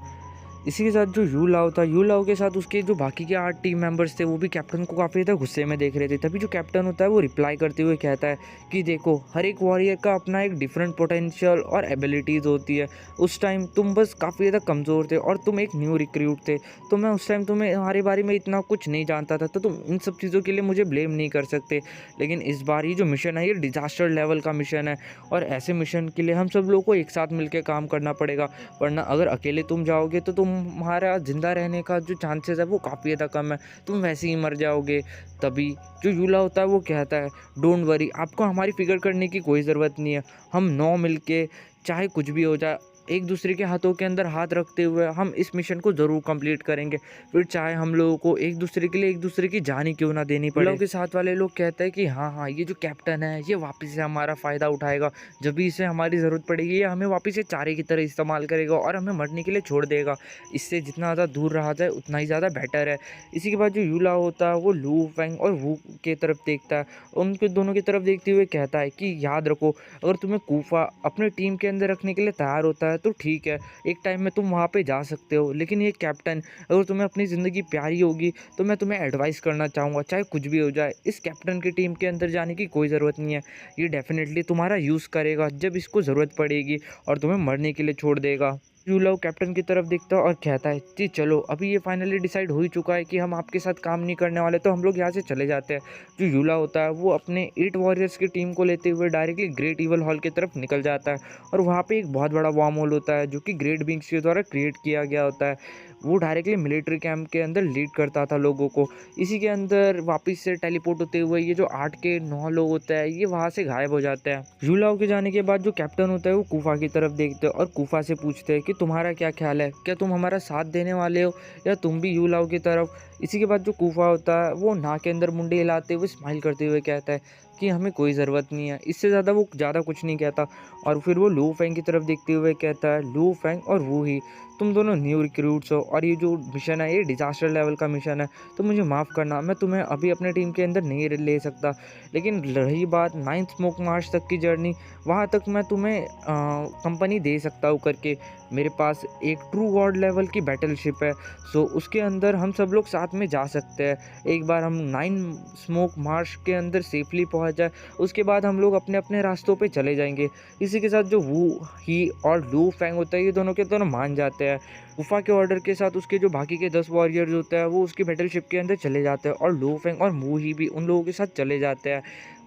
Speaker 1: इसी के साथ जो यूलाओ था, यूलाओ के साथ उसके जो बाकी के 8 टीम मेंबर्स थे वो भी कैप्टन को काफ़ी ज़्यादा गुस्से में देख रहे थे। तभी जो कैप्टन होता है वो रिप्लाई करते हुए कहता है कि देखो, हर एक वॉरियर का अपना एक डिफरेंट पोटेंशियल और एबिलिटीज़ होती है। उस टाइम तुम बस काफ़ी ज़्यादा कमज़ोर थे और तुम एक न्यू रिक्रूट थे, तो मैं उस टाइम तुम्हारे बारे में इतना कुछ नहीं जानता था, तो तुम इन सब चीज़ों के लिए मुझे ब्लेम नहीं कर सकते। लेकिन इस बार ये जो मिशन है ये डिजास्टर लेवल का मिशन है और ऐसे मिशन के लिए हम सब लोगों को एक साथ मिलकर काम करना पड़ेगा, वरना अगर अकेले तुम जाओगे तो तुम्हारा ज़िंदा रहने का जो चांसेस है वो काफ़ी ज़्यादा कम है, तुम वैसे ही मर जाओगे। तभी जो यूला होता है वो कहता है, डोंट वरी, आपको हमारी फिक्र करने की कोई ज़रूरत नहीं है। हम 9 मिलके चाहे कुछ भी हो जाए, एक दूसरे के हाथों के अंदर हाथ रखते हुए हम इस मिशन को ज़रूर कंप्लीट करेंगे, फिर चाहे हम लोगों को एक दूसरे के लिए एक दूसरे की जान ही क्यों ना देनी पड़े। के साथ वाले लोग कहते हैं कि हाँ, ये जो कैप्टन है ये वापस से हमारा फ़ायदा उठाएगा, जब भी इसे हमारी ज़रूरत पड़ेगी ये हमें वापस से चारे की तरह इस्तेमाल करेगा और हमें मरने के लिए छोड़ देगा। इससे जितना ज़्यादा दूर रहा जाए उतना ही ज़्यादा बेटर है। इसी के बाद जो यूला होता है वो लू फेंग और वू के तरफ देखता है, उनके दोनों की तरफ देखते हुए कहता है कि याद रखो, अगर तुम्हें कूफा अपने टीम के अंदर रखने के लिए तैयार होता है तो ठीक है, एक टाइम में तुम वहाँ पे जा सकते हो, लेकिन ये कैप्टन, अगर तुम्हें अपनी ज़िंदगी प्यारी होगी तो मैं तुम्हें एडवाइस करना चाहूँगा, चाहे कुछ भी हो जाए, इस कैप्टन की टीम के अंदर जाने की कोई ज़रूरत नहीं है। ये डेफिनेटली तुम्हारा यूज़ करेगा जब इसको ज़रूरत पड़ेगी और तुम्हें मरने के लिए छोड़ देगा। यूलाओ कैप्टन की तरफ देखता है और कहता है कि चलो, अभी ये फाइनली डिसाइड हो ही चुका है कि हम आपके साथ काम नहीं करने वाले, तो हम लोग यहाँ से चले जाते हैं। जो यूला होता है वो अपने 8 वॉरियर्स की टीम को लेते हुए डायरेक्टली ग्रेट इवल हॉल की तरफ निकल जाता है और वहाँ पे एक बहुत बड़ा वार्म होल होता है जो कि ग्रेट बींग्स के द्वारा क्रिएट किया गया होता है। वो डायरेक्टली मिलिट्री कैंप के अंदर लीड करता था लोगों को। इसी के अंदर वापस से टेलीपोर्ट होते हुए ये जो 8 के 9 लोग होते हैं ये वहाँ से गायब हो जाते हैं। यूलाओ के जाने के बाद जो कैप्टन होता है वो कूफा की तरफ देखते हैं और कूफा से पूछते हैं कि तुम्हारा क्या ख्याल है, क्या तुम हमारा साथ देने वाले हो या तुम भी यूलाओ की तरफ। इसी के बाद जो कूफा होता है वो नाक के अंदर मुंडी हिलाते हुए स्माइल करते हुए कहता है कि हमें कोई ज़रूरत नहीं है। इससे ज़्यादा वो कुछ नहीं कहता और फिर वो लू फेंग की तरफ देखते हुए कहता है, लू फेंग और वो ही, तुम दोनों न्यू रिक्रूट्स हो और ये जो मिशन है ये डिजास्टर लेवल का मिशन है, तो मुझे माफ़ करना, मैं तुम्हें अभी अपने टीम के अंदर नहीं ले सकता। लेकिन रही बात 9th स्मोक मार्च तक की जर्नी, वहाँ तक मैं तुम्हें कंपनी दे सकता हूँ करके। मेरे पास एक ट्रू गॉड लेवल की बैटलशिप है, सो उसके अंदर हम सब लोग साथ में जा सकते हैं। एक बार हम 9 स्मोक मार्च के अंदर सेफली पहुँच आ जाए, उसके बाद हम लोग अपने अपने रास्तों पे चले जाएंगे। इसी के साथ जो वू ही और लू फैंग होता है, ये दोनों के दोनों मान जाते हैं। गुफा के ऑर्डर के साथ उसके जो बाकी के 10 वॉरियर्स होते हैं वो उसकी बैटलशिप के अंदर चले जाते हैं, और लू फेंग और मू ही भी उन लोगों के साथ चले जाते हैं।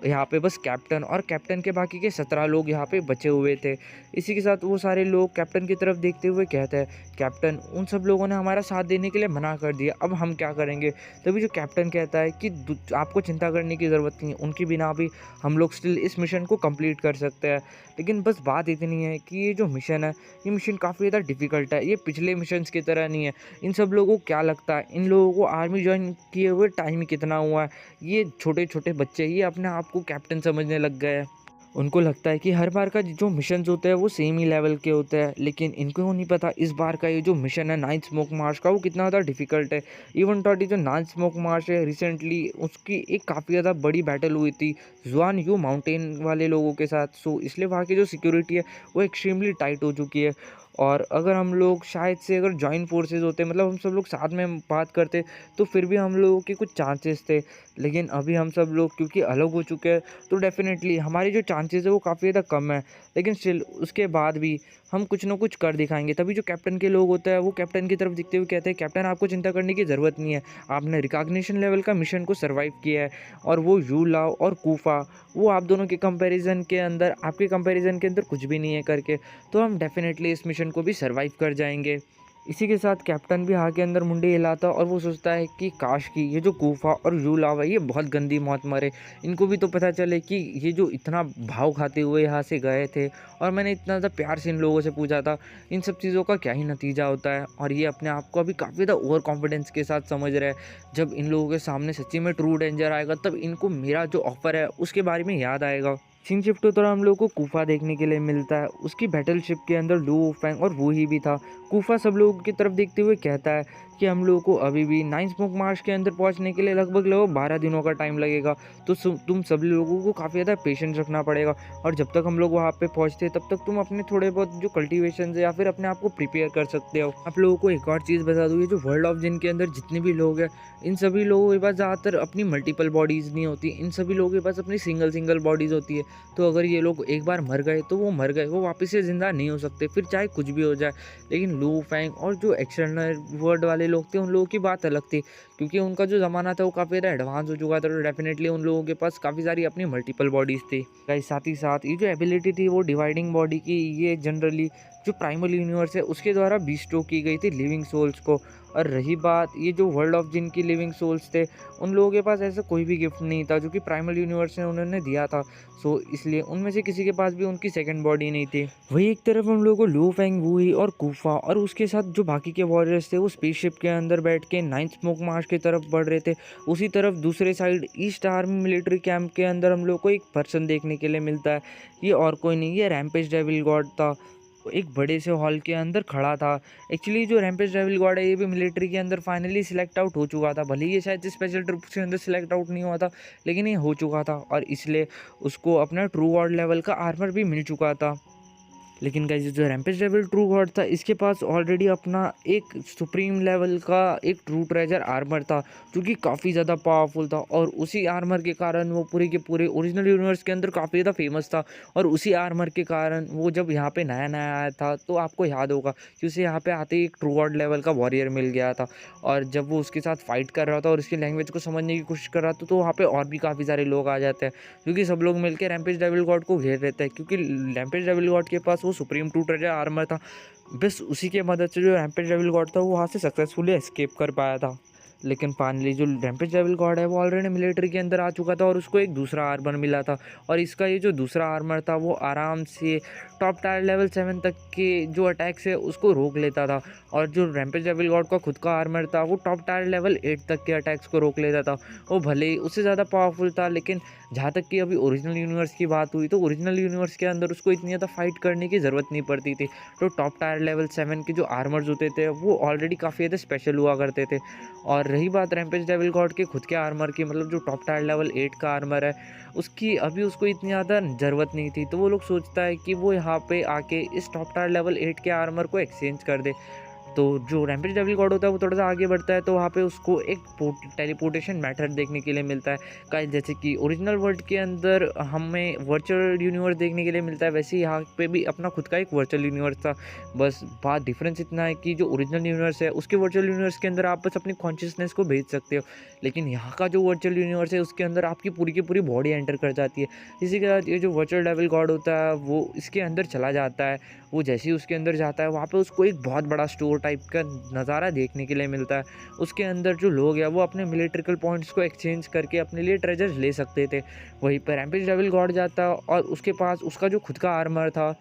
Speaker 1: यहाँ पे बस कैप्टन और कैप्टन के बाकी के 17 लोग यहाँ पे बचे हुए थे। इसी के साथ वो सारे लोग कैप्टन की तरफ देखते हुए कहते हैं, कैप्टन उन सब लोगों ने हमारा साथ देने के लिए मना कर दिया, अब हम क्या करेंगे। तभी जो कैप्टन कहता है कि आपको चिंता करने की ज़रूरत नहीं है, उनकी बिना भी हम लोग स्टिल इस मिशन को कंप्लीट कर सकते हैं। लेकिन बस बात इतनी है कि ये जो मिशन है, ये मिशन काफ़ी ज़्यादा डिफ़िकल्ट है, ये पिछले मिशंस की तरह नहीं है। इन सब लोगों को क्या लगता है, इन लोगों को आर्मी ज्वाइन किए हुए टाइम ही कितना हुआ है, ये छोटे छोटे बच्चे ये अपने आप को कैप्टन समझने लग गए हैं। उनको लगता है कि हर बार का जो मिशंस होते हैं वो सेम ही लेवल के होते हैं, लेकिन इनको नहीं पता इस बार का ये जो मिशन है नाइट स्मोक मार्च का, वो कितना ज़्यादा डिफिकल्ट है। इवन टॉटी जो नाइट स्मोक मार्च है रिसेंटली उसकी एक काफ़ी ज़्यादा बड़ी बैटल हुई थी जुआन यू माउंटेन वाले लोगों के साथ। सो इसलिए वहाँ की जो सिक्योरिटी है वो एक्सट्रीमली टाइट हो चुकी है। और अगर हम लोग शायद से अगर जॉइंट फोर्सेस होते, मतलब हम सब लोग साथ में बात करते, तो फिर भी हम लोगों के कुछ चांसेस थे। लेकिन अभी हम सब लोग क्योंकि अलग हो चुके हैं, तो डेफिनेटली हमारी जो चांसेस है वो काफ़ी ज़्यादा कम है। लेकिन स्टिल उसके बाद भी हम कुछ ना कुछ कर दिखाएंगे। तभी जो कैप्टन के लोग होते हैं वो कैप्टन की तरफ दिखते हुए कहते हैं, कैप्टन आपको चिंता करने की ज़रूरत नहीं है, आपने रिकॉग्निशन लेवल का मिशन को सर्वाइव किया है। और वो यू लाओ और कूफा, वो आप दोनों के कंपैरिजन के अंदर, आपके कंपैरिजन के अंदर कुछ भी नहीं है करके, तो हम डेफिनेटली इस मिशन को भी सर्वाइव कर जाएंगे। इसी के साथ कैप्टन भी के अंदर मुंडी हिलाता और वो सोचता है कि काश की ये जो कूफा और यू लाव है ये बहुत गंदी मौत मरे, इनको भी तो पता चले कि ये जो इतना भाव खाते हुए यहाँ से गए थे और मैंने इतना ज़्यादा प्यार से इन लोगों से पूछा था, इन सब चीज़ों का क्या ही नतीजा होता है। और ये अपने आप को अभी काफ़ी ज़्यादा ओवर कॉन्फिडेंस के साथ समझ रहे हैं। जब इन लोगों के सामने सच्ची में ट्रू डेंजर आएगा तब इनको मेरा जो ऑफर है उसके बारे में याद आएगा। सीन शिफ्ट होता है, हम लोग को कूफा देखने के लिए मिलता है। उसकी बैटल शिप के अंदर लू फैंग और वो ही भी था। कूफा सब लोगों की तरफ देखते हुए कहता है कि हम लोगों को अभी भी नाइन स्मोक मार्च के अंदर पहुंचने के लिए लगभग 12 दिनों का टाइम लगेगा, तो तुम सभी लोगों को काफ़ी ज़्यादा पेशेंस रखना पड़ेगा। और जब तक हम लोग वहाँ पे पहुँचते तब तक तुम अपने थोड़े बहुत जो कल्टिवेशन है या फिर अपने आप को प्रिपेयर कर सकते हो। आप लोगों को एक और चीज़ बता दूँ, ये जो वर्ल्ड ऑफ जिन के अंदर जितने भी लोग हैं, इन सभी लोगों के पास ज़्यादातर अपनी मल्टीपल बॉडीज़ नहीं होती, इन सभी लोगों के पास अपनी सिंगल बॉडीज़ होती है। तो अगर ये लोग एक बार मर गए तो वो मर गए, वो वापस से ज़िंदा नहीं हो सकते, फिर चाहे कुछ भी हो जाए। लेकिन लू फैंग और जो एक्सटर्नल वर्ल्ड वाले लोग थे उन लोगों की बात अलग थी, क्योंकि उनका जो ज़माना था वो काफ़ी ज़्यादा एडवांस हो चुका था, तो डेफिनेटली उन लोगों के पास काफ़ी सारी अपनी मल्टीपल बॉडीज़ थी। गाइस साथ ही साथ ये जो एबिलिटी थी वो डिवाइडिंग बॉडी की, ये जनरली जो प्राइमल यूनिवर्स है उसके द्वारा बीस्टो की गई थी लिविंग सोल्स को। और रही बात ये जो वर्ल्ड ऑफ जिन की लिविंग सोल्स थे, उन लोगों के पास ऐसा कोई भी गिफ्ट नहीं था जो कि प्राइमल यूनिवर्स ने उन्होंने दिया था। सो इसलिए उनमें से किसी के पास भी उनकी सेकंड बॉडी नहीं थी। वही एक तरफ हम लोगों को लू फैंग वूही और कूफा और उसके साथ जो बाकी के वॉरियर्स थे वो स्पेसशिप के अंदर बैठ के नाइन्थ स्मोक मार्च की तरफ बढ़ रहे थे। उसी तरफ दूसरे side east army military camp के अंदर हम लोग को एक पर्सन देखने के लिए मिलता है। ये और कोई नहीं, ये रैम्पेज डेविल गॉड था। एक बड़े से हॉल के अंदर खड़ा था। एक्चुअली जो रैम्पेज डेविल गॉड है ये भी मिलिट्री के अंदर फाइनली सिलेक्ट आउट हो चुका था, भले ही ये शायद स्पेशल ट्रूप्स के अंदर सिलेक्ट आउट नहीं हुआ था, लेकिन ये हो चुका था और इसलिए उसको अपना ट्रू गॉड लेवल का आर्मर भी मिल चुका था। लेकिन गाइस जो रैम्पेज डेविल ट्रू गॉड था इसके पास ऑलरेडी अपना एक सुप्रीम लेवल का एक ट्रू ट्रेजर आर्मर था जो कि काफ़ी ज़्यादा पावरफुल था, और उसी आर्मर के कारण वो पूरे के पूरे ओरिजिनल यूनिवर्स के अंदर काफ़ी ज़्यादा फेमस था। और उसी आर्मर के कारण वो जब यहाँ पे नया नया आया था तो आपको याद होगा कि उसे यहाँ पे आते ही एक ट्रू गॉड लेवल का वॉरियर मिल गया था, और जब वो उसके साथ फाइट कर रहा था और उसकी लैंग्वेज को समझने की कोशिश कर रहा था तो वहाँ पे और भी काफ़ी सारे लोग आ जाते हैं, क्योंकि सब लोग मिलकर रैम्पेज डेविल गॉड को घेर लेते हैं, क्योंकि रैम्पेज डेविल गॉड के पास वो सुप्रीम ट्रू ट्रेजर आर्मर था। बस उसी के मदद से जो रैम्पेज डेविल गॉड था वो वहाँ से सक्सेसफुली एस्केप कर पाया था। लेकिन फाइनली जो रैम्पेज डेविल गॉड है वो ऑलरेडी मिलिट्री के अंदर आ चुका था और उसको एक दूसरा आर्मर मिला था, और इसका ये जो दूसरा आर्मर था वो आराम से टॉप टायर लेवल 7 तक के जो अटैक्स है उसको रोक लेता था। और जो रैम्पेज डेविल गॉड का खुद का आर्मर था वो टॉप टायर लेवल 8 तक के अटैक्स को रोक लेता था। वो भले ही उससे ज़्यादा पावरफुल था, लेकिन जहाँ तक कि अभी ओरिजिनल यूनिवर्स की बात हुई तो ओरिजिनल यूनिवर्स के अंदर उसको इतनी ज़्यादा फाइट करने की ज़रूरत नहीं पड़ती थी। तो टॉप टायर लेवल 7 के जो आर्मर्स होते थे वो ऑलरेडी काफ़ी ज़्यादा स्पेशल हुआ करते थे। और रही बात रैम्पेज डेविल गॉड के खुद के आर्मर की, मतलब जो टॉप टायर लेवल 8 का आर्मर है उसकी अभी उसको इतनी ज़्यादा ज़रूरत नहीं थी, तो वो लोग सोचता है कि वो यहाँ पे आके इस टॉप टायर लेवल 8 के आर्मर को एक्सचेंज कर दे।
Speaker 2: तो जो रैम्पेज डेविल गॉड होता है वो थोड़ा सा आगे बढ़ता है, तो वहाँ पे उसको एक टेलीपोर्टेशन मैथड देखने के लिए मिलता है। जैसे कि ओरिजिनल वर्ल्ड के अंदर हमें वर्चुअल यूनिवर्स देखने के लिए मिलता है, वैसे ही यहाँ पे भी अपना खुद का एक वर्चुअल यूनिवर्स था। बस बात डिफरेंस इतना है कि जो ओरिजिनल यूनिवर्स है उसके वर्चुअल यूनिवर्स के अंदर आप बस अपनी कॉन्शियसनेस को भेज सकते हो, लेकिन यहाँ का जो वर्चुअल यूनिवर्स है उसके अंदर आपकी पूरी की पूरी बॉडी एंटर कर जाती है। इसी के साथ ये जो वर्चुअल डेविल गॉड होता है वो इसके अंदर चला जाता है। वो जैसे ही उसके अंदर जाता है वहाँ पे उसको एक बहुत बड़ा स्टोर टाइप का नज़ारा देखने के लिए मिलता है। उसके अंदर जो लोग हैं वो अपने मिलिट्रिकल पॉइंट्स को एक्सचेंज करके अपने लिए ट्रेजर्स ले सकते थे। वहीं पर रैम्पेज डेविल गॉड जाता और उसके पास उसका जो खुद का आर्मर था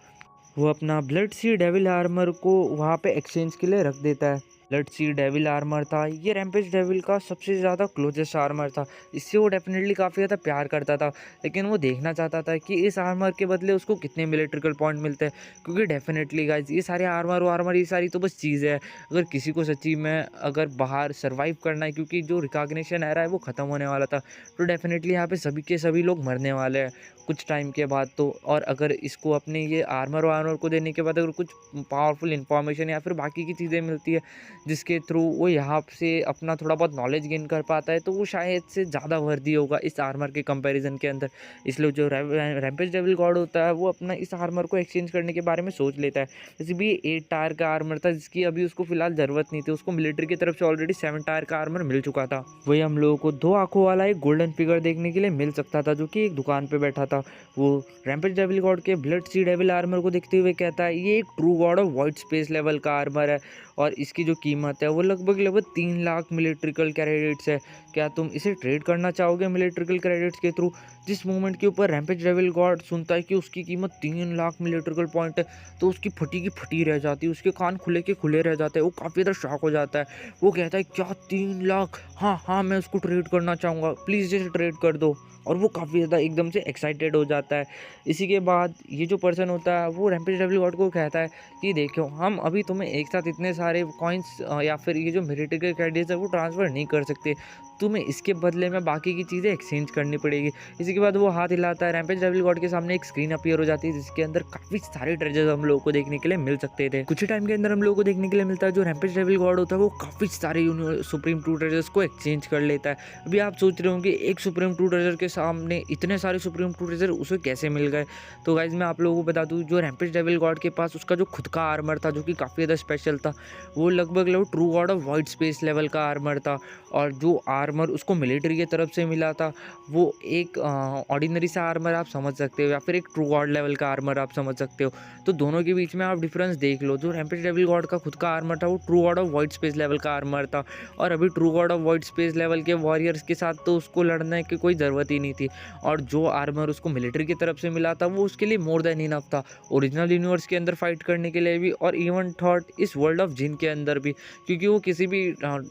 Speaker 2: वो अपना ब्लड सी डेविल आर्मर को वहाँ पे एक्सचेंज के लिए रख देता है। ब्लड सी डेविल आर्मर था, ये रैम्पेज डेविल का सबसे ज़्यादा क्लोजेस्ट आर्मर था। इससे वो डेफिनेटली काफ़ी ज़्यादा प्यार करता था, लेकिन वो देखना चाहता था कि इस आर्मर के बदले उसको कितने मिलिट्रिकल पॉइंट मिलते हैं। क्योंकि डेफिनेटली गाइज ये सारे आर्मर ये सारी तो बस चीज़ है। अगर किसी को सच्ची में अगर बाहर सर्वाइव करना है, क्योंकि जो रिकॉग्निशन एरा है वो ख़त्म होने वाला था, तो डेफिनेटली यहाँ पे सभी के सभी लोग मरने वाले हैं कुछ टाइम के बाद तो। और अगर इसको अपने ये आर्मर को देने के बाद अगर कुछ पावरफुल इन्फॉर्मेशन या फिर बाकी की चीज़ें मिलती है जिसके थ्रू वो यहाँ से अपना थोड़ा बहुत नॉलेज गेन कर पाता है, तो वो शायद से ज़्यादा वर्दी होगा इस आर्मर के कंपैरिजन के अंदर। इसलिए जो रैम्पेज डेविल गॉड होता है वो अपना इस आर्मर को एक्सचेंज करने के बारे में सोच लेता है। जैसे भी 8 टायर का आर्मर था जिसकी अभी उसको फिलहाल ज़रूरत नहीं थी, उसको मिलिट्री की तरफ से ऑलरेडी 7 टायर का आर्मर मिल चुका था। वही हम लोगों को 2 आँखों वाला एक गोल्डन फिगर देखने के लिए मिल सकता था जो कि एक दुकान पर बैठा था। वो रैम्पेज डेविल गॉड के ब्लड सी डेविल आर्मर को देखते हुए कहता है ये एक true God of white space level का आर्मर है और इसकी जो कीमत है वो लगभग 3 लाख मिलिट्रिकल क्रेडिट्स है। क्या तुम इसे ट्रेड करना चाहोगे मिलिट्रिकल क्रेडिट्स के थ्रू? जिस मोमेंट के ऊपर रैम्पेज डेविल गॉड सुनता है कि उसकी कीमत 3 लाख मिलिट्रिकल पॉइंट है, तो उसकी फटी की फटी रह जाती है, उसके कान खुले के खुले रह जाते हैं। वो काफ़ी ज़्यादा शॉक हो जाता है। वो कहता है क्या 3 लाख? हाँ हाँ, मैं उसको ट्रेड करना चाहूँगा, प्लीज़ जैसे ट्रेड कर दो। और वो काफ़ी ज़्यादा एकदम से एक्साइटेड हो जाता है। इसी के बाद ये जो पर्सन होता है वो रैम्पेज डेविल गॉड को कहता है कि देखो हम अभी तुम्हें एक साथ इतने सारे कॉइन्स या फिर ये जो मिलिट्री क्रेडिट्स है वो ट्रांसफ़र नहीं कर सकते, तुम्हें इसके बदले में बाकी की चीज़ें एक्सचेंज करनी पड़ेगी। इसी के बाद वो हाथ हिलाता है, रैम्पेज डेविल गॉड के सामने एक स्क्रीन अपीयर हो जाती है जिसके अंदर काफ़ी सारे ट्रेजर्स हम लोगों को देखने के लिए मिल सकते थे। कुछ ही टाइम के अंदर हम लोगों को देखने के लिए मिलता है जो रैम्पेज डेविल गॉड होता है वो काफ़ी सारे सुप्रीम ट्रू ट्रेजर्स को एक्सचेंज कर लेता है। अभी आप सोच रहे होंगे एक सुप्रीम ट्रू ट्रेजर के सामने इतने सारे सुप्रीम ट्रू ट्रेजर उसे कैसे मिल गए? तो गाइज मैं आप लोगों को बता दूं जो रैम्पेज डेविल गॉड के पास उसका जो खुद का आर्मर था जो कि काफ़ी ज़्यादा स्पेशल था, वो लगभग true God of white space level का आर्मर था। और जो आर्मर उसको मिलिट्री की तरफ से मिला था वो एक ऑर्डिनरी सा आर्मर आप समझ सकते हो या फिर एक ट्रू गॉड लेवल का आर्मर आप समझ सकते हो। तो दोनों के बीच में आप डिफरेंस देख लो। जो रैम्पेज डेविल गॉड का खुद का आर्मर था वो true God of white space level का आर्मर था, और अभी true God of white space level के वॉरियर्स के साथ तो उसको लड़ने की कोई ज़रूरत ही नहीं थी। और जो आर्मर उसको मिलिट्री की तरफ से मिला था वो उसके लिए मोर देन इनफ था, ओरिजिनल यूनिवर्स के अंदर फाइट करने के लिए भी और इवन थॉट इस वर्ल्ड ऑफ जिन के अंदर भी, क्योंकि वो किसी भी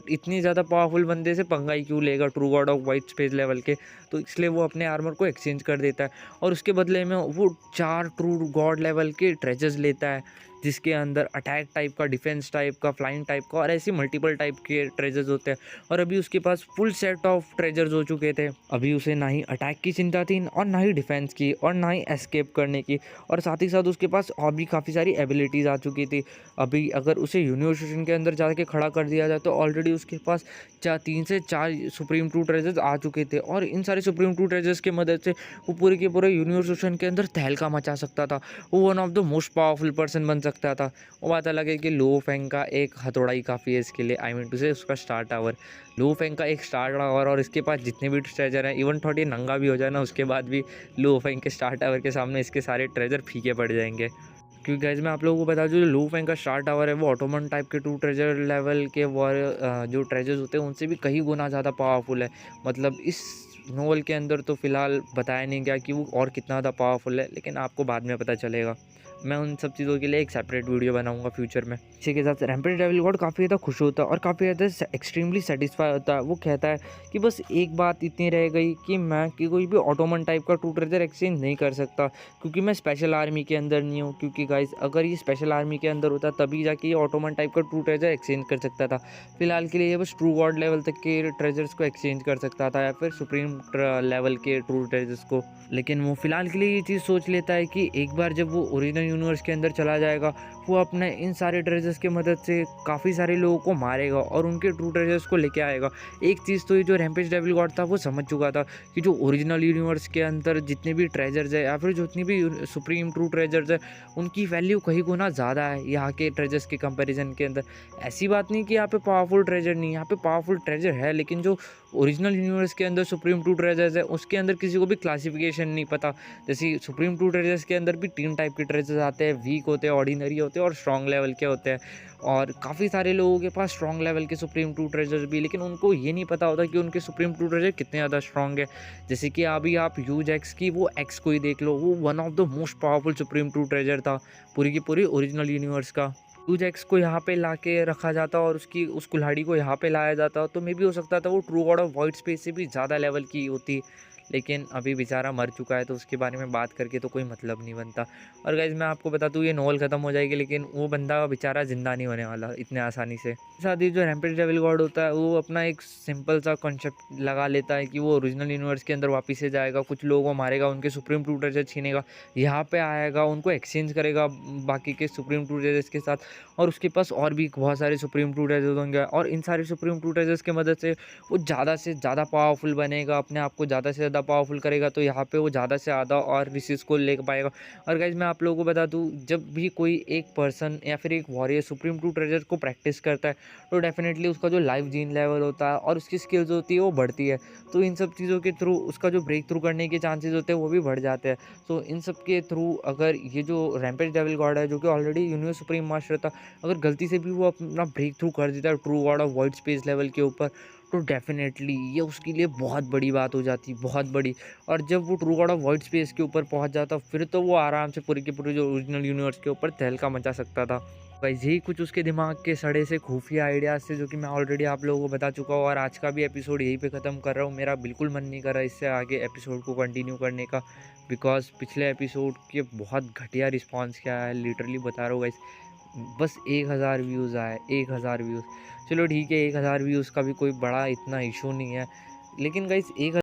Speaker 2: इतनी ज़्यादा पावरफुल बंदे से पंगा ही क्यों लेगा true God of white space level के। तो इसलिए वो अपने आर्मर को एक्सचेंज कर देता है और उसके बदले में वो 4 ट्रू गॉड लेवल के ट्रेजर्स लेता है जिसके अंदर अटैक टाइप का, डिफेंस टाइप का, फ्लाइंग टाइप का और ऐसे मल्टीपल टाइप के ट्रेजर्स होते हैं। और अभी उसके पास फुल सेट ऑफ ट्रेजर्स हो चुके थे। अभी उसे ना ही अटैक की चिंता थी और ना ही डिफेंस की और ना ही एस्केप करने की, और साथ ही साथ उसके पास और भी काफ़ी सारी एबिलिटीज़ आ चुकी थी। अभी अगर उसे यूनिवर्सिटी के अंदर जाके खड़ा कर दिया जाए तो ऑलरेडी उसके पास 3 से 4 सुप्रीम ट्रू ट्रेजर्स आ चुके थे, और इन सारे सुप्रीम ट्रू ट्रेजर्स की मदद से वो पूरे के पूरे यूनिवर्सिटी के अंदर तहलका मचा सकता था। वो one of the most powerful person बन सकता था। वो बात अलग है कि लो फेंग का एक हथौड़ा ही काफ़ी है इसके लिए, आई मीन टू से उसका स्टार टावर। लो फेंग का एक स्टार टावर और इसके पास जितने भी ट्रेजर हैं, इवन थोड़ी नंगा भी हो जाए ना उसके बाद भी लो फेंग के स्टार टावर के सामने इसके सारे ट्रेजर फीके पड़ जाएंगे। क्योंकि गाइस मैं आप लोगों को बता दूं जो लो फेंग का स्टार टावर है वो ऑटोमन टाइप के 2 ट्रेजर लेवल के जो ट्रेजर्स होते हैं उनसे भी कई गुना ज़्यादा पावरफुल है। मतलब इस नोवेल के अंदर तो फ़िलहाल बताया नहीं गया कि वो और कितना ज़्यादा पावरफुल है, लेकिन आपको बाद में पता चलेगा। मैं उन सब चीज़ों के लिए एक सेपरेट वीडियो बनाऊंगा फ्यूचर में। इसी के साथ रैम्पेज डेविल गॉड काफ़ी ज़्यादा खुश होता है और काफ़ी ज़्यादा एक्सट्रीमली सेटिस्फाई होता है। वो कहता है कि बस एक बात इतनी रह गई कि मैं कि कोई भी ऑटोमन टाइप का 2 ट्रेजर एक्सचेंज नहीं कर सकता क्योंकि मैं स्पेशल आर्मी के अंदर नहीं हूँ। क्योंकि गाइस अगर ये स्पेशल आर्मी के अंदर होता तभी जाके ये ऑटोमन टाइप का 2 ट्रेजर एक्सचेंज कर सकता था। फिलहाल के लिए ये बस ट्रू गॉड लेवल तक के ट्रेजर्स को एक्सचेंज कर सकता था या फिर सुप्रीम लेवल के ट्रू ट्रेजर्स को। लेकिन वो फिलहाल के लिए ये चीज़ सोच लेता है कि एक बार जब वो ओरिजिनल यूनिवर्स के अंदर चला जाएगा, वो अपने इन सारे ट्रेजर्स की मदद से काफ़ी सारे लोगों को मारेगा और उनके ट्रू ट्रेजर्स को लेके आएगा। एक चीज़ तो ये जो रैम्पेज डेविल गॉड था वो समझ चुका था कि जो ओरिजिनल यूनिवर्स के अंदर जितने भी ट्रेजर्स है या फिर जितनी भी सुप्रीम ट्रू ट्रेजर्स है, उनकी वैल्यू कहीं गुना ज़्यादा है यहाँ के ट्रेजर्स के कंपैरिजन के अंदर। ऐसी बात नहीं कि यहाँ पे पावरफुल ट्रेजर नहीं, यहाँ पे पावरफुल ट्रेजर है, लेकिन जो ओरिजिनल यूनिवर्स के अंदर सुप्रीम ट्रू ट्रेजर्स है उसके अंदर किसी को भी क्लासिफिकेशन नहीं पता। जैसे सुप्रीम ट्रू ट्रेजर्स के अंदर भी 3 टाइप के ट्रेजर्स आते हैं, वीक होते हैं, ऑर्डिनरी होते हैं और स्ट्रॉन्ग लेवल के होते हैं। और काफ़ी सारे लोगों के पास स्ट्रॉन्ग लेवल के सुप्रीम ट्रू ट्रेजर्स भी, लेकिन उनको ये नहीं पता होता कि उनके सुप्रीम ट्रू ट्रेजर कितने ज़्यादा स्ट्रॉन्ग है। जैसे कि अभी आप यूज एक्स की वो एक्स को ही देख लो, वो one of the most powerful supreme true treasure था पूरी की पूरी ओरिजिनल यूनिवर्स का। यूज एक्स को यहाँ पे ला के रखा जाता और उसकी उस कुल्हाड़ी को यहाँ पे लाया जाता तो मे भी हो सकता था वो true God of white space से भी ज़्यादा लेवल की होती, लेकिन अभी बेचारा मर चुका है तो उसके बारे में बात करके तो कोई मतलब नहीं बनता। और गाइज़ मैं आपको बता दूँ ये नॉवल ख़त्म हो जाएगी, लेकिन वो बंदा बेचारा ज़िंदा नहीं होने वाला इतने आसानी से। साथ ही जो रैम्पेज डेविल गॉड होता है वो अपना एक सिंपल सा कॉन्सेप्ट लगा लेता है कि वो ओरिजिनल यूनिवर्स के अंदर वापस से जाएगा, कुछ लोगों को मारेगा, उनके सुप्रीम ट्रू ट्रेजर छीनेगा, यहाँ पे आएगा, उनको एक्सचेंज करेगा बाकी के सुप्रीम ट्रू ट्रेजर्स के साथ, और उसके पास और भी बहुत सारे सुप्रीम ट्रू ट्रेजर्स होंगे और इन सारे सुप्रीम ट्रू ट्रेजर्स की मदद से वो ज़्यादा से ज़्यादा पावरफुल बनेगा, अपने आप को ज़्यादा से ज़्यादा पावरफुल करेगा, तो यहाँ पे वो ज़्यादा से ज़्यादा और रिसोर्स को ले पाएगा। और गाइज़ मैं आप लोगों को बता दूँ, जब भी कोई एक पर्सन या फिर एक वॉरियर सुप्रीम ट्रू ट्रेजर को प्रैक्टिस करता है तो डेफिनेटली उसका जो लाइफ जीन लेवल होता है और उसकी स्किल्स होती है वो बढ़ती है। तो इन सब चीज़ों के थ्रू उसका जो ब्रेक थ्रू करने के चांसेस होते हैं वो भी बढ़ जाते हैं। तो इन सब के थ्रू अगर ये जो रैम्पेज डेविल गॉड है जो कि ऑलरेडी यूनिवर्स सुप्रीम मास्टर था, अगर गलती से भी वो अपना ब्रेक थ्रू कर देता है true God of white space level के ऊपर, तो डेफिनेटली ये उसके लिए बहुत बड़ी बात हो जाती, बहुत बड़ी। और जब वो true God of white space के ऊपर पहुंच जाता फिर तो वो आराम से पूरी की पूरी जो ओरिजिनल यूनिवर्स के ऊपर तहलका मचा सकता था। गाइस यही कुछ उसके दिमाग के सड़े से खुफिया आइडियाज़ थे जो कि मैं ऑलरेडी आप लोगों को बता चुका हूँ, और आज का भी एपिसोड यहीं पे ख़त्म कर रहा हूँ। मेरा बिल्कुल मन नहीं कर रहा इससे आगे एपिसोड को कंटिन्यू करने का, बिकॉज़ पिछले एपिसोड के बहुत घटिया रिस्पॉन्स क्या है, लिटरली बता रहा हूँ गाइस। बस 1000 व्यूज़ आए, 1000 व्यूज़। चलो ठीक है, 1000 व्यूज़ का भी कोई बड़ा इतना इशू नहीं है, लेकिन गाइस एक